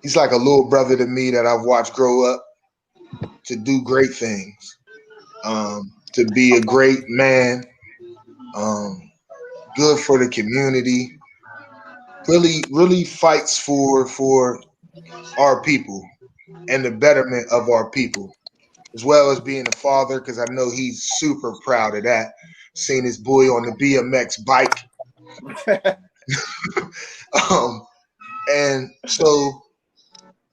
He's like a little brother to me that I've watched grow up to do great things, to be a great man, good for the community. Really fights for our people and the betterment of our people, as well as being a father, because I know he's super proud of that. Seeing his boy on the BMX bike. And so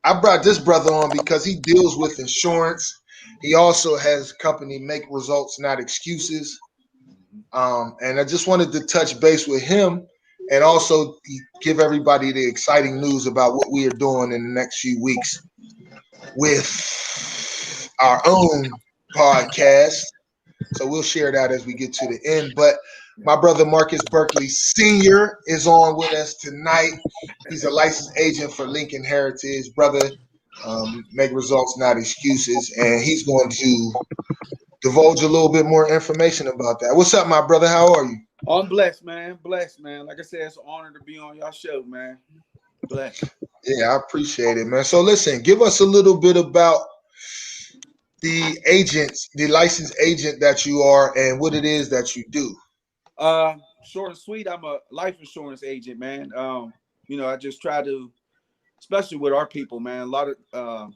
I brought this brother on because he deals with insurance. He also has company Make Results Not Excuses. And I just wanted to touch base with him and also give everybody the exciting news about what we are doing in the next few weeks with our own podcast. So we'll share that as we get to the end. But my brother Marcus Berkeley Sr. is on with us tonight. He's a licensed agent for Lincoln Heritage. Brother, Make Results Not Excuses. And he's going to divulge a little bit more information about that. What's up, my brother? How are you? I'm blessed, man. Blessed, man. Like I said, it's an honor to be on y'all show, man. Blessed. Yeah, I appreciate it, man. So listen, give us a little bit about the agents, the licensed agent that you are and what it is that you do. Short and sweet, I'm a life insurance agent, man. I just try to, especially with our people, man, a lot of,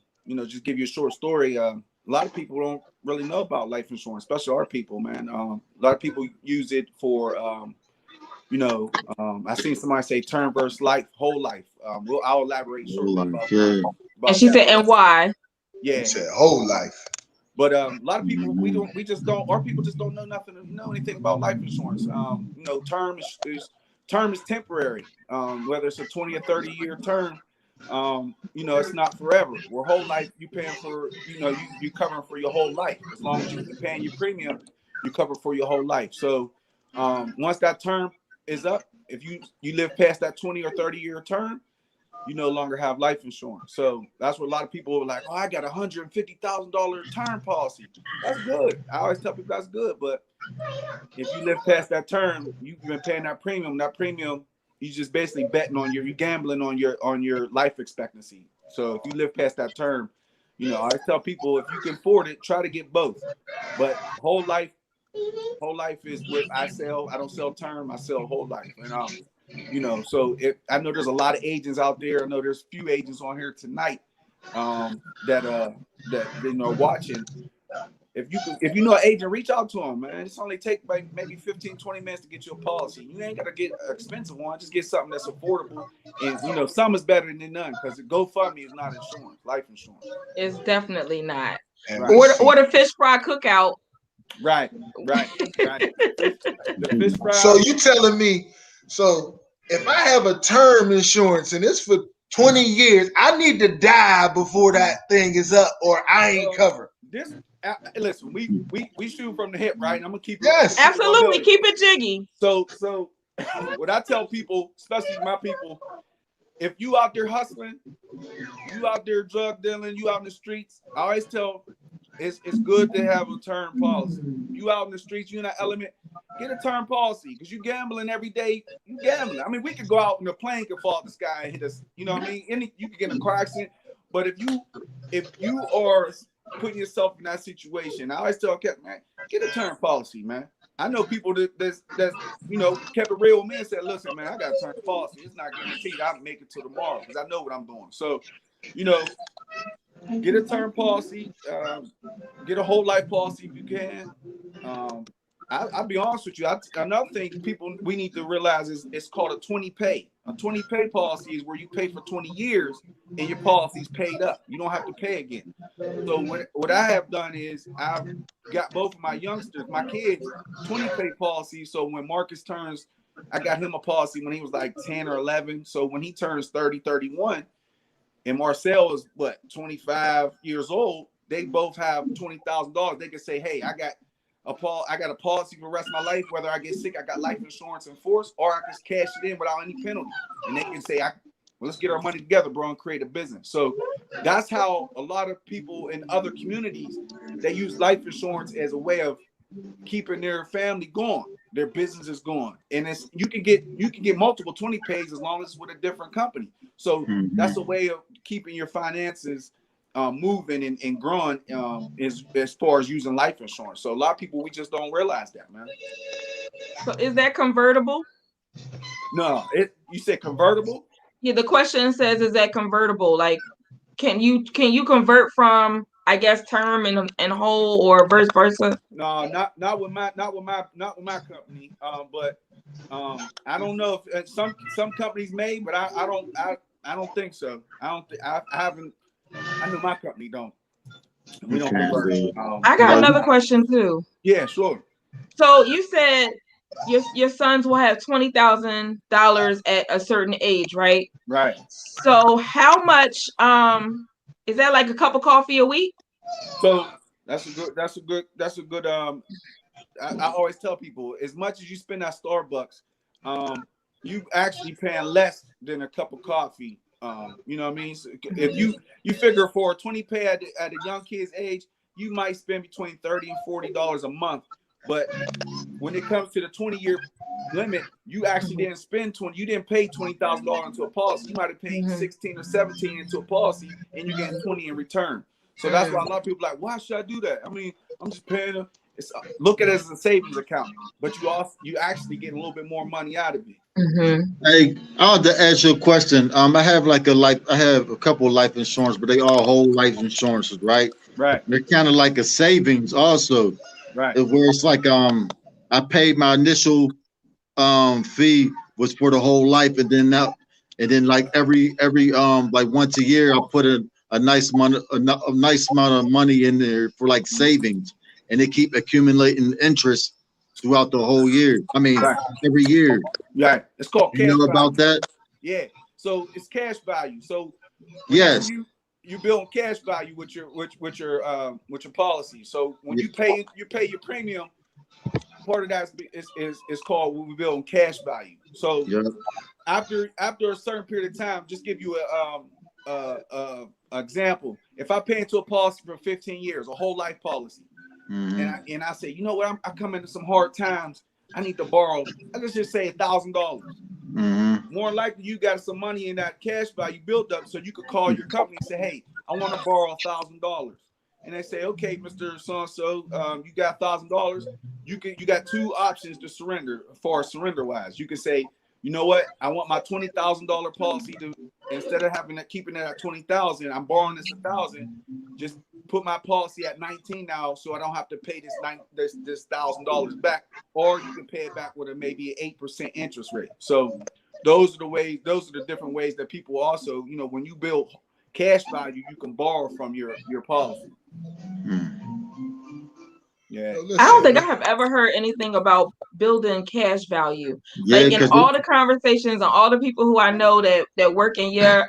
just give you a short story. A lot of people don't really know about life insurance, especially our people, man. A lot of people use it for, I seen somebody say term versus life, whole life. I'll elaborate shortly about and she said, and why? Yeah, she said whole life. But a lot of people, our people just don't know anything about life insurance. Term is temporary. Whether it's a 20 or 30 year term, it's not forever. Where whole life, you paying for, you covering for your whole life. As long as you're paying your premium, you cover for your whole life. So once that term is up, if you live past that 20 or 30 year term, you no longer have life insurance. So that's what a lot of people are like, oh, I got $150,000 term policy. That's good. I always tell people that's good. But if you live past that term, you've been paying that premium. That premium, you just basically betting on you're gambling on your life expectancy. So if you live past that term, I always tell people, if you can afford it, try to get both. But whole life is what I sell. I don't sell term. I sell whole life. And so I know there's a lot of agents out there. I know there's few agents on here tonight that are watching. If you know an agent, reach out to them, man. It's only take maybe 15-20 minutes to get you a policy. You ain't gotta get an expensive one. Just get something that's affordable. And some is better than none, because the GoFundMe is not insurance, life insurance. It's definitely not. Right. Or the fish fry cookout. Right. The fish fry. So you telling me, so if I have a term insurance and it's for 20 years, I need to die before that thing is up, or I ain't covered. Listen, we shoot from the hip, right? And I'm gonna keep it. Yes, absolutely, keep it jiggy. So what I tell people, especially my people, if you out there hustling, you out there drug dealing, you out in the streets, I always tell it's good to have a term policy. You out in the streets, you in that element, get a term policy, because you gambling every day. You gambling. I mean, we could go out and the plane could fall out the sky and hit us. You know what I mean? You could get in a car accident. But if you are putting yourself in that situation, I always tell Kevin, man, get a term policy, man. I know people that's kept it real with me and said, listen, man, I got a term policy. It's not guaranteed I'll make it till tomorrow because I know what I'm doing. So, get a term policy, get a whole life policy if you can. I'll be honest with you. Another thing we need to realize is it's called a 20 pay. A 20 pay policy is where you pay for 20 years and your policy's paid up. You don't have to pay again. So what I have done is I've got both of my youngsters, my kids, 20 pay policies. So when Marcus turns, I got him a policy when he was like 10 or 11. So when he turns 30, 31, and Marcel is 25 years old, they both have $20,000. They can say, hey, I got a policy for the rest of my life. Whether I get sick, I got life insurance in force, or I can cash it in without any penalty. And they can say, let's get our money together, bro, and create a business. So that's how a lot of people in other communities, they use life insurance as a way of keeping their family going, their business is going. And you can get multiple 20 pays as long as it's with a different company. So that's a way of keeping your finances moving and growing as far as using life insurance. So a lot of people, we just don't realize that, man. So is that convertible? No, you said convertible? Yeah, the question says, is that convertible? Like, can you convert from, I guess, term and whole, or vice versa? No, not with my company. But I don't know if some companies may, but I don't think so. I haven't. I know my company don't. We don't convert. I got another question too. Yeah, sure. So you said your sons will have $20,000 at a certain age, right? Right. So how much is that, like a cup of coffee a week? So that's a good I always tell people, as much as you spend at Starbucks, you actually paying less than a cup of coffee. You know what I mean? So if you figure for a 20 pay at a young kid's age, you might spend between $30 and $40 a month. But when it comes to the 20-year limit, you actually didn't spend you didn't pay $20,000 into a policy. You might have paid 16 or 17 into a policy, and you're getting 20 in return. So that's why a lot of people are like, why should I do that? I mean, I'm just paying look at it as a savings account, but you actually get a little bit more money out of it. Hey, I want to ask you a question. I have a couple of life insurance, but they all whole life insurances, right? Right. They're kind of like a savings also. Right. Where it's like I paid my initial fee was for the whole life, and then like every like once a year I'll put a nice amount of money in there for like savings, and they keep accumulating interest throughout the whole year. I mean, every year. Right. It's called cash value. About that? Yeah. So it's cash value. So yes, you build cash value with your policy. So when you pay your premium, part of that is called what we build cash value. So after a certain period of time, just give you a example. If I pay into a policy for 15 years, a whole life policy, and I say, you know what, I come into some hard times, I need to borrow, let's just say $1,000. More likely you got some money in that cash value built up, so you could call your company and say, hey, I want to borrow $1,000. And they say, okay, Mr. So-and-so, you got $1,000. You got two options to surrender, as far as surrender wise. You can say, you know what, I want my $20,000 policy to, instead of keeping it at $20,000, I'm borrowing this $1,000. Just put my policy at $19 now, so I don't have to pay this $1,000 back. Or you can pay it back with maybe an 8% interest rate. So those are the different ways that people also, when you build cash value, you can borrow from your policy. Yeah. I don't think I have ever heard anything about building cash value. Like in all the conversations and all the people who I know that work in your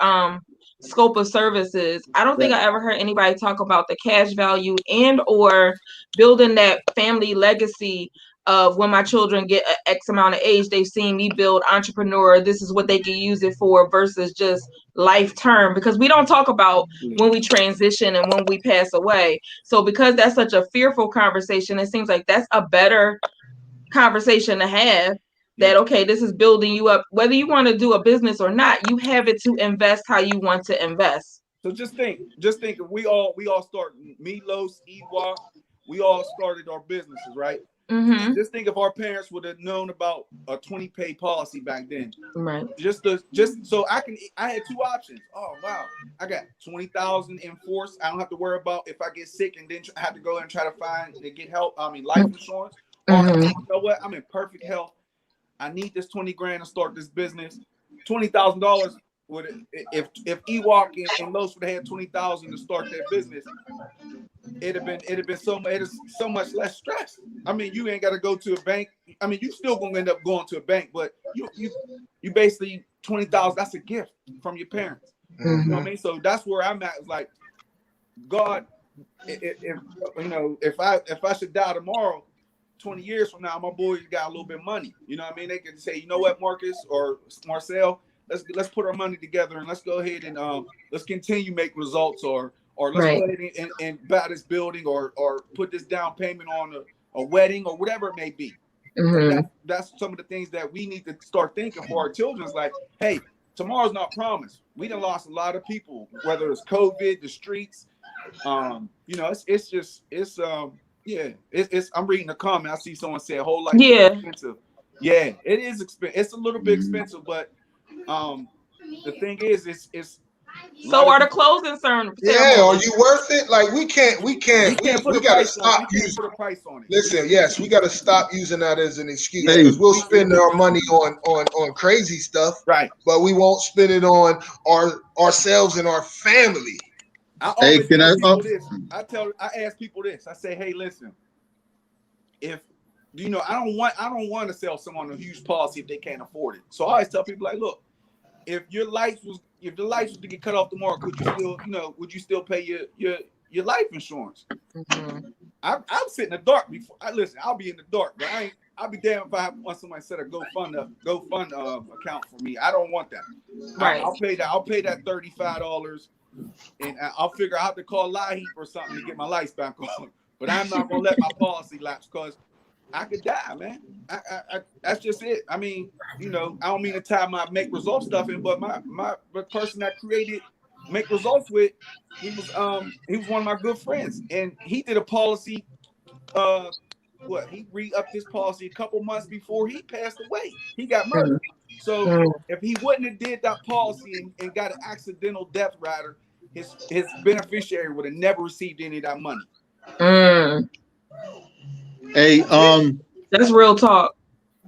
scope of services, I don't think I ever heard anybody talk about the cash value and or building that family legacy of when my children get an X amount of age, they've seen me build entrepreneur. This is what they can use it for versus just life term, because we don't talk about when we transition and when we pass away. So because that's such a fearful conversation, it seems like that's a better conversation to have. That, okay, this is building you up. Whether you want to do a business or not, you have it to invest how you want to invest. So just think if we all start Melos, Ewok, we all started our businesses, right? Mm-hmm. Just think if our parents would have known about a 20-pay policy back then. Right. Just so I had two options. Oh wow, I got 20,000 in force. I don't have to worry about if I get sick and then have to go and try to find and get help. I mean, life insurance. Or you know what? I'm in perfect health. I need this 20 grand to start this business. $20,000 would if Ewok and Los would have had 20,000 to start their business, it'd have been so much less stress. I mean, you ain't got to go to a bank. I mean, you still gonna end up going to a bank, but you basically 20,000. That's a gift from your parents. You know what I mean? So that's where I'm at. It's like, God, if I should die tomorrow, 20 years from now, my boys got a little bit of money. You know what I mean? They can say, you know what, Marcus or Marcel, let's put our money together and let's go ahead and let's continue make results or let's go ahead and buy this building or put this down payment on a wedding or whatever it may be. That's some of the things that we need to start thinking for our children. It's like, hey, tomorrow's not promised. We done lost a lot of people, whether it's COVID, the streets. I'm reading the comment. I see someone say a whole life is expensive. Yeah, it is expensive. It's a little bit expensive, but the thing is, it's so are the closing ceremonies. Yeah, are you worth it? Like we gotta stop using a price on it. Listen, yes, we gotta stop using that as an excuse because we'll spend our money on crazy stuff, right? But we won't spend it on ourselves and our family. I ask people this. I say, hey, listen, if I don't want to sell someone a huge policy if they can't afford it. So I always tell people like, look, if the lights was to get cut off tomorrow, would you still pay your life insurance? I'm sitting in the dark before. I'll be in the dark, but I'll be damned if I want somebody to set a GoFund account for me. I don't want that. Right. I'll pay that $35. And I'll figure out how to call LIHEAP or something to get my lights back on. But I'm not gonna let my policy lapse because I could die, man. I that's just it. I mean, I don't mean to tie my Make Results stuff in, but the person that created Make Results with, he was one of my good friends, and he did a policy. He re-upped his policy a couple months before he passed away. He got murdered. So if he wouldn't have did that policy and got an accidental death rider, his beneficiary would have never received any of that money. Hey, that's real talk.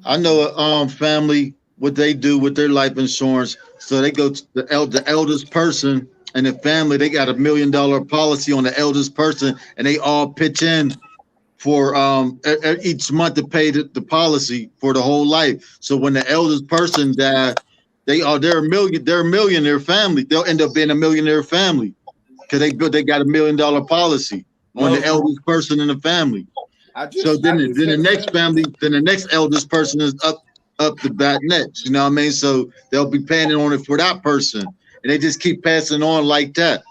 I know a family what they do with their life insurance. So they go to the eldest person and the family. They got $1 million policy on the eldest person, and they all pitch in for each month to pay the policy for the whole life. So when the eldest person died, they're a millionaire family. They'll end up being a millionaire family because they got $1 million policy on the eldest person in the family. So then the next eldest person is up the bat next. You know what I mean? So they'll be paying on it for that person, and they just keep passing on like that.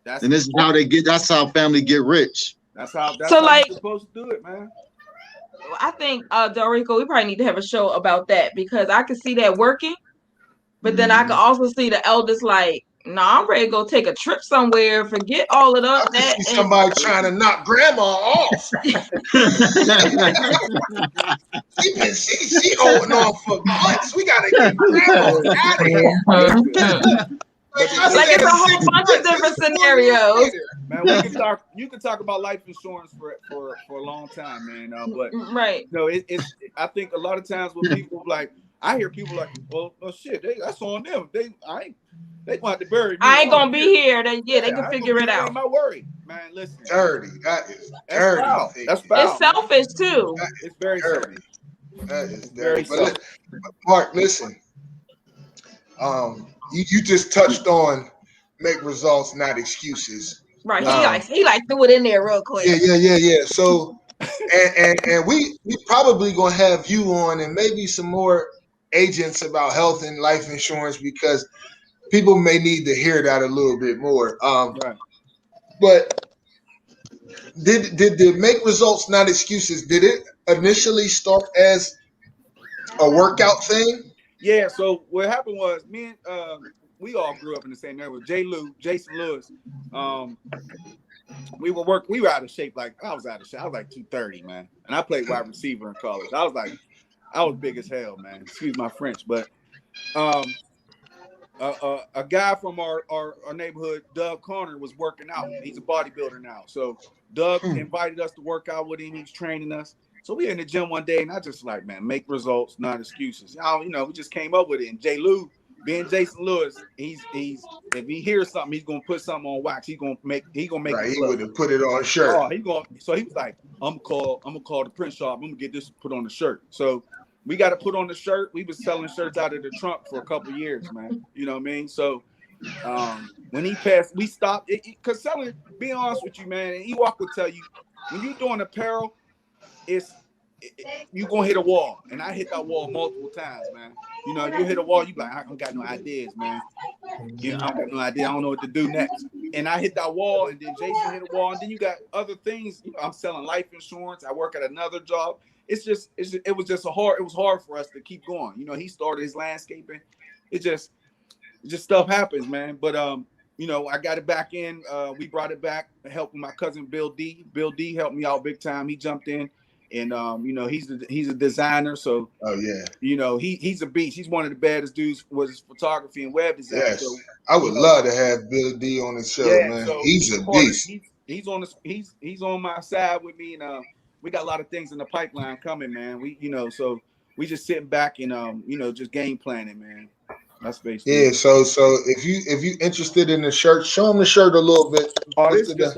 And this is how that's how family get rich. That's how you're supposed to do it, man. I think Dorico, we probably need to have a show about that because I can see that working, but then I can also see the eldest like, I'm ready to go take a trip somewhere. Forget all of that. I see somebody trying to knock grandma off. she holding on for months. We gotta get grandma out of here. Like it's a whole bunch of different scenarios. Man, you can talk about life insurance for a long time, man. But right. I think a lot of times when people I hear people like, well shit, that's on them. They gonna have to bury me. I ain't gonna be here. They can figure it out. Ain't my worry, man. Listen, dirty. That is dirty. That's foul. It's selfish too. It's very dirty. That is dirty. But Mark, listen. You just touched on Make Results, not excuses. Right. He threw it in there real quick. Yeah. So and we probably gonna have you on and maybe some more agents about health and life insurance because people may need to hear that a little bit more. Right. But did the Make Results, not excuses, did it initially start as a workout thing? Yeah, so what happened was me and we all grew up in the same neighborhood. Jason Lewis. We were out of shape. Like I was out of shape. I was like 230, man. And I played wide receiver in college. I was big as hell, man. Excuse my French, but a guy from our neighborhood, Doug Conner, was working out. He's a bodybuilder now. So Doug invited us to work out with him. He's training us. So we in the gym one day, and I just like, man, make results, not excuses. We just came up with it. And J. Lou, being Jason Lewis, he's if he hears something, he's gonna put something on wax. He gonna make right. it. He would have put it on a shirt. So he was like, I'm gonna call the print shop. I'm gonna get this put on the shirt. So we got to put on the shirt. We was selling shirts out of the trunk for a couple years, man. You know what I mean? So when he passed, we stopped because selling. Being honest with you, man, and Ewok will tell you, when you're doing apparel, you gonna hit a wall, and I hit that wall multiple times, man. You know, you hit a wall, you be like, I don't got no ideas, man. You know, I got no idea. I don't know what to do next. And I hit that wall, and then Jason hit a wall, and then you got other things. You know, I'm selling life insurance. I work at another job. It was hard for us to keep going. You know, he started his landscaping. It just stuff happens, man. But I got it back in. We brought it back, helping my cousin Bill D. Bill D helped me out big time. He jumped in. And he's a designer, so he's a beast. He's one of the baddest dudes with his photography and web design. Yes, so, I would love to have Bill D on the show, man. So he's a beast. He's on my side with me, and we got a lot of things in the pipeline coming, man. So we just sitting back and just game planning, man. That's basically. Yeah. So if you interested in the shirt, show them the shirt a little bit. Oh, this is just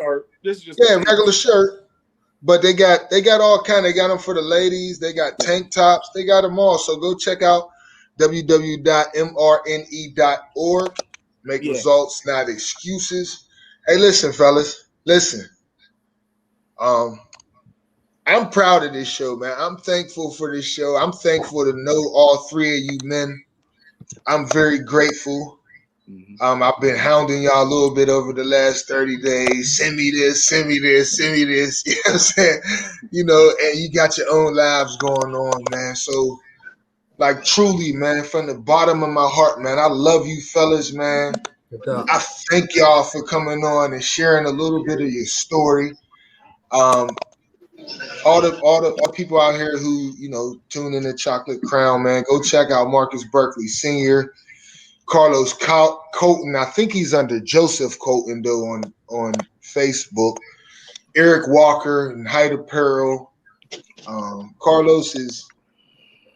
regular shirt. But they got all kind. They got them for the ladies. They got tank tops. They got them all. So go check out www.mrne.org. Make results, not excuses. Hey, listen, fellas. Listen. I'm proud of this show, man. I'm thankful for this show. I'm thankful to know all three of you men. I'm very grateful. I've been hounding y'all a little bit over the last 30 days. Send me this, send me this, send me this. You know what I'm saying? And you got your own lives going on, man. So, like, truly, man, from the bottom of my heart, man, I love you fellas, man. I thank y'all for coming on and sharing a little bit of your story. All the people out here who, tune in to Chocolate Crown, man, go check out Marcus Berkeley Sr., Carlos Colton. I think he's under Joseph Colton though on Facebook. Eric Walker and Hyde Apparel. Carlos is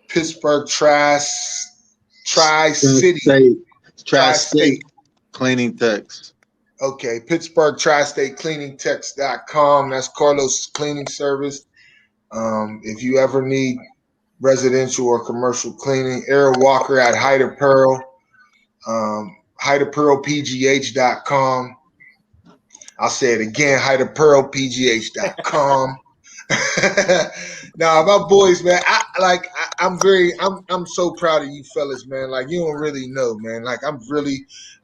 Pittsburgh Tri-City Cleaning Techs. Okay, Pittsburgh Tri-State CleaningTechs.com. That's Carlos' cleaning service. If you ever need residential or commercial cleaning, Eric Walker at Hyde Apparel. HydeApparelPGH.com. I'll say it again, HydeApparelPGH.com. Nah, my boys, man. I'm so proud of you fellas, man. Like, you don't really know, man. Like, I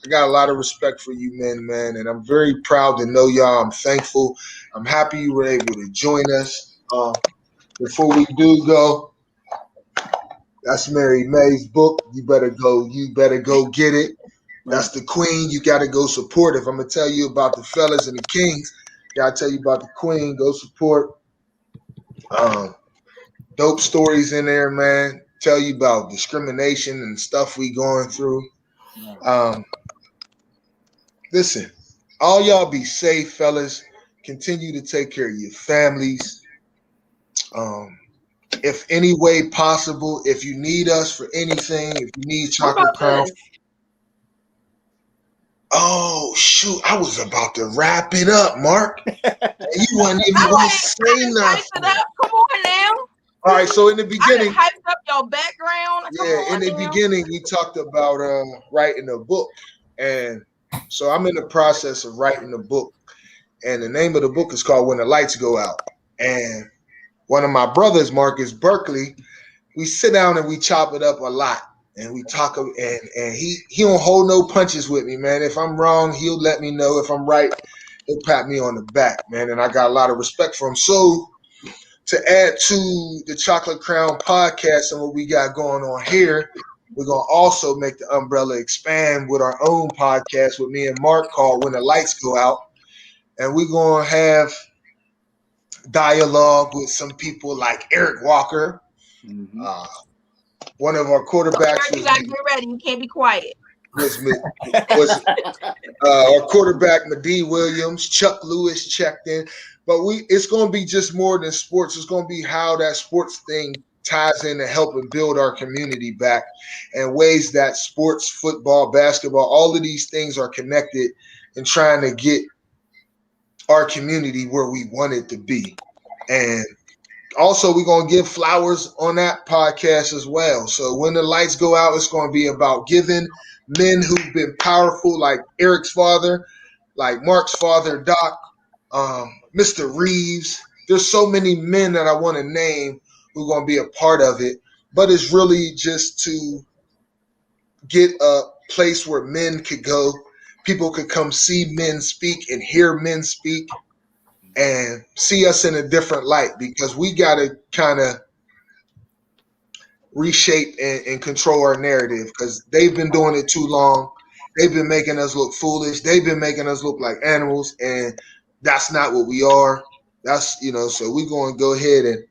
got a lot of respect for you men, man, and I'm very proud to know y'all. I'm thankful. I'm happy you were able to join us. Before we do go, that's Mary May's book. You better go get it. That's the queen. You got to go support. If I'm going to tell you about the fellas and the kings, got to tell you about the queen. Go support. Dope stories in there, man. Tell you about discrimination and stuff we going through. Listen, all y'all be safe, fellas. Continue to take care of your families. If any way possible, if you need us for anything, if you need Chocolate Crown. Oh, shoot. I was about to wrap it up, Mark. You wasn't even going to say nothing. Come on now. All right, so in the beginning. I hyped up your background. In the beginning, we talked about writing a book. And so I'm in the process of writing a book. And the name of the book is called When the Lights Go Out. And one of my brothers, Marcus Berkeley, we sit down and we chop it up a lot. And we talk, and he don't hold no punches with me, man. If I'm wrong, he'll let me know. If I'm right, he'll pat me on the back, man. And I got a lot of respect for him. So to add to the Chocolate Crown podcast and what we got going on here, We're going to also make the umbrella expand with our own podcast with me and Mark called When the Lights Go Out. And we're going to have dialogue with some people like Eric Walker. Mm-hmm. One of our quarterbacks You gotta get ready. You can't be quiet. was our quarterback, Medee Williams. Chuck Lewis checked in. But it's going to be just more than sports. It's going to be how that sports thing ties in to helping build our community back, and ways that sports, football, basketball, all of these things are connected and trying to get our community where we want it to be. And also, we're going to give flowers on that podcast as well. So when the lights go out, it's going to be about giving men who've been powerful, like Eric's father, like Mark's father, Doc, Mr. Reeves. There's so many men that I want to name who are going to be a part of it. But it's really just to get a place where men could go. People could come see men speak and hear men speak and see us in a different light, because we got to kind of reshape and control our narrative, because they've been doing it too long. They've been making us look foolish. They've been making us look like animals, and that's not what we are. That's, so we're going to go ahead and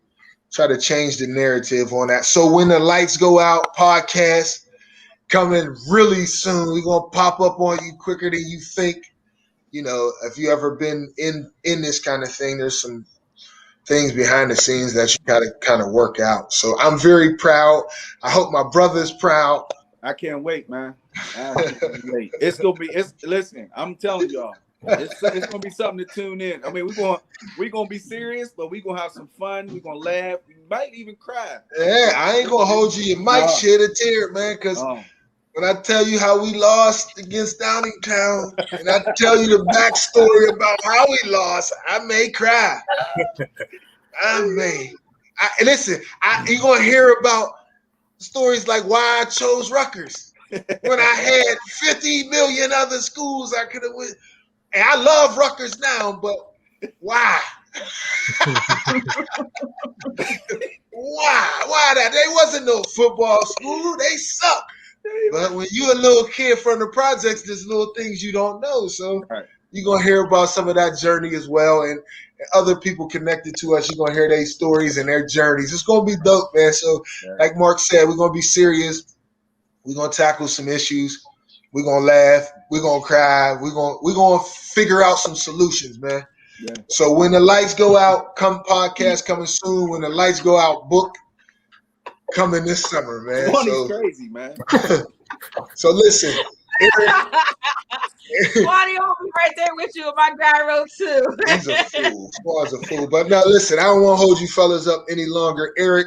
try to change the narrative on that. So when the lights go out, podcast coming really soon. We're going to pop up on you quicker than you think. If you ever been in this kind of thing, there's some things behind the scenes that you got to kind of work out. So I'm very proud. I hope my brother's proud. I can't wait, man. I can't wait. Listen, I'm telling y'all, it's gonna be something to tune in. I mean, we're gonna be serious, but we're gonna have some fun. We're gonna laugh. We might even cry. Yeah, I ain't gonna hold you. You might shed a tear, man, because when I tell you how we lost against Downingtown, and I tell you the backstory about how we lost, I may cry. Listen, you're going to hear about stories like why I chose Rutgers when I had 50 million other schools I could have went. And I love Rutgers now, but why? Why that? They wasn't no football school. They suck. But when you're a little kid from the projects, there's little things you don't know. So you're going to hear about some of that journey as well. And other people connected to us, you're going to hear their stories and their journeys. It's going to be dope, man. So like Mark said, we're going to be serious. We're going to tackle some issues. We're going to laugh. We're going to cry. We're going to figure out some solutions, man. Yeah. So when the lights go out, come podcast coming soon. When the lights go out, book coming this summer, man. It's crazy, man. So listen, Wadi will be right there with you if my guy wrote too. He's a fool. Squad's a fool. But now listen, I don't want to hold you fellas up any longer. Eric,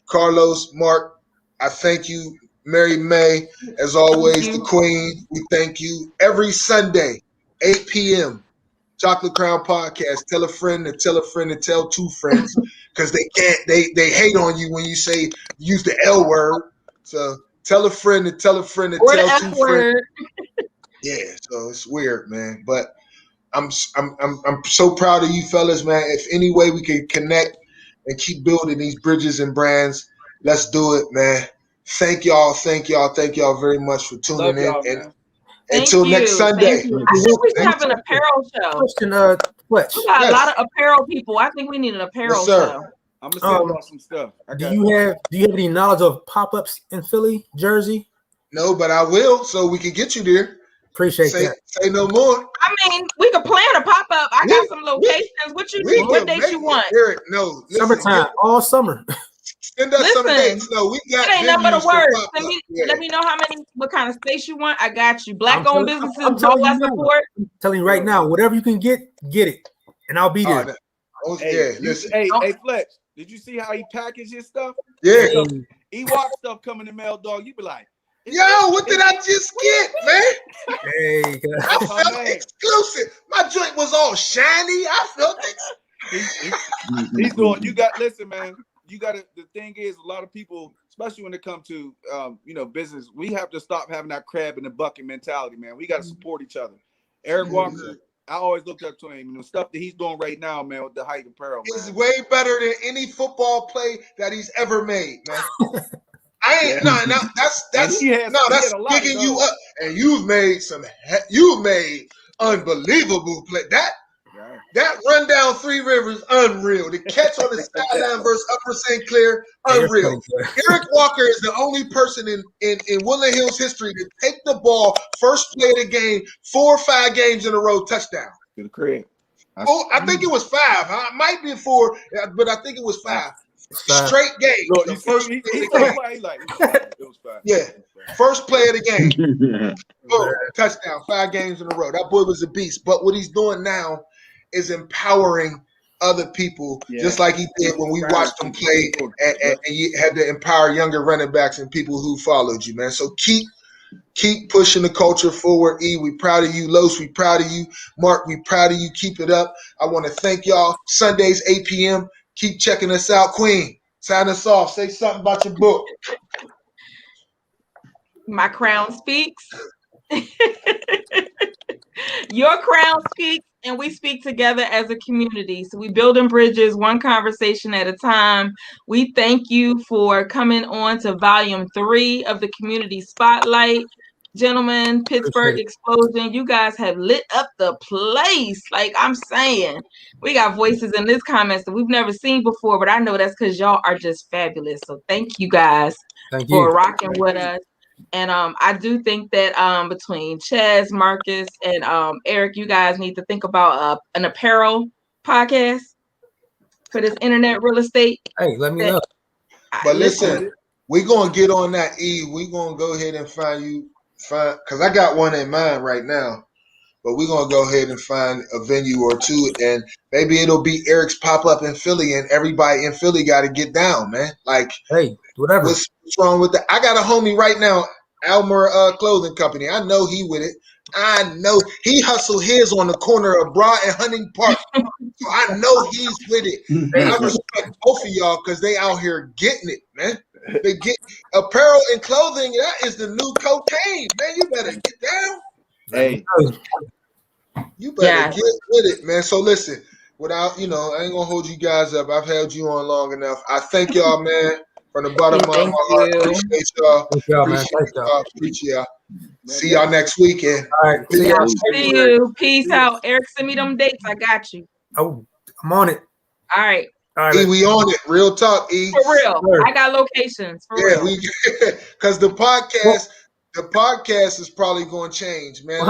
Carlos, Mark, I thank you. Mary May, as always, the queen. We thank you. Every Sunday, 8 p.m., Chocolate Crown Podcast. Tell a friend to tell a friend to tell two friends, because they hate on you when you use the L word. So tell a friend to tell a friend to tell two friends. Yeah, so it's weird, man. But I'm so proud of you fellas, man. If any way we can connect and keep building these bridges and brands, let's do it, man. Thank y'all very much for tuning in. And until next Sunday. I think we should have an apparel show. Question, Fletch. We got a lot of apparel people. I think we need an apparel show. I'm gonna send y'all some stuff. Do you have any knowledge of pop-ups in Philly, Jersey? No, but I will, so we can get you there. Appreciate that. Say no more. I mean, we could plan a pop-up. I got some locations. What you need? What dates you want? Eric, no. Listen, summertime, all summer. Send us some dates. No, we got. It ain't nothing but a word. Let me know what kind of space you want. I got you. Black-owned businesses, all that support. I'm telling you right now, whatever you can get it, and I'll be there. Listen. Hey, Fletch, did you see how he packaged his stuff? Yeah. Ewok stuff coming in the mail, dog. You be like, yo, what did I just get, man? Hey, I felt exclusive. My joint was all shiny. I felt he's doing. Listen, man. You got to. The thing is, a lot of people, especially when it comes to business, we have to stop having that crab in the bucket mentality, man. We got to support each other. Eric Walker, I always looked up to him. The stuff that he's doing right now, man, with the Hype Apparel, is way better than any football play that he's ever made, man. I ain't no. That's he had a lot bigging of you those. up, and you've made unbelievable play. That run down Three Rivers, unreal. The catch on the sideline versus Upper St. Clair, unreal. Eric Walker is the only person in Woodland Hills history to take the ball first play of the game, 4 or 5 games in a row, touchdown. To the crib. I think it was 5. It might be 4, but I think it was 5. Straight games. Look, he told me it was 5. Yeah, first play of the game. Oh, touchdown, 5 games in a row. That boy was a beast. But what he's doing now is empowering other people, just like he did when we watched him play, and you had to empower younger running backs and people who followed you, man. So keep pushing the culture forward. E, we proud of you. Los, we proud of you. Mark, we proud of you. Keep it up. I want to thank y'all. Sundays, 8 p.m. Keep checking us out. Queen, sign us off. Say something about your book. My crown speaks. Your crown speaks, and we speak together as a community. So we building bridges one conversation at a time. We thank you for coming on to volume 3 of the Community Spotlight. Gentlemen, Pittsburgh Explosion, you guys have lit up the place. Like I'm saying, we got voices in this comments that we've never seen before, but I know that's because y'all are just fabulous. So thank you guys for rocking with us. And I do think that between Chaz, Marcus, and Eric, you guys need to think about an apparel podcast for this internet real estate. Hey, let me know. But listen, we're going to get on that, E. We're going to go ahead and find because I got one in mind right now. But we're going to go ahead and find a venue or two, and maybe it'll be Eric's pop-up in Philly, and everybody in Philly got to get down, man. Like, hey, whatever. What's wrong with that? I got a homie right now, Almer Clothing Company. I know he with it. I know he hustled his on the corner of Broad and Hunting Park. So I know he's with it. And I respect both of y'all because they out here getting it, man. They get apparel and clothing. That is the new cocaine, man. You better get down. Hey, you better get with it, man. So listen, without I ain't gonna hold you guys up. I've held you on long enough. I thank y'all, man. From the bottom of my heart, appreciate y'all. Appreciate y'all. See y'all next weekend. All right. See you. Peace out. Eric, send me them dates. I got you. Oh, I'm on it. All right. E, we on it. Real talk, E. For real. I got locations. For real. Because the podcast is probably going to change, man.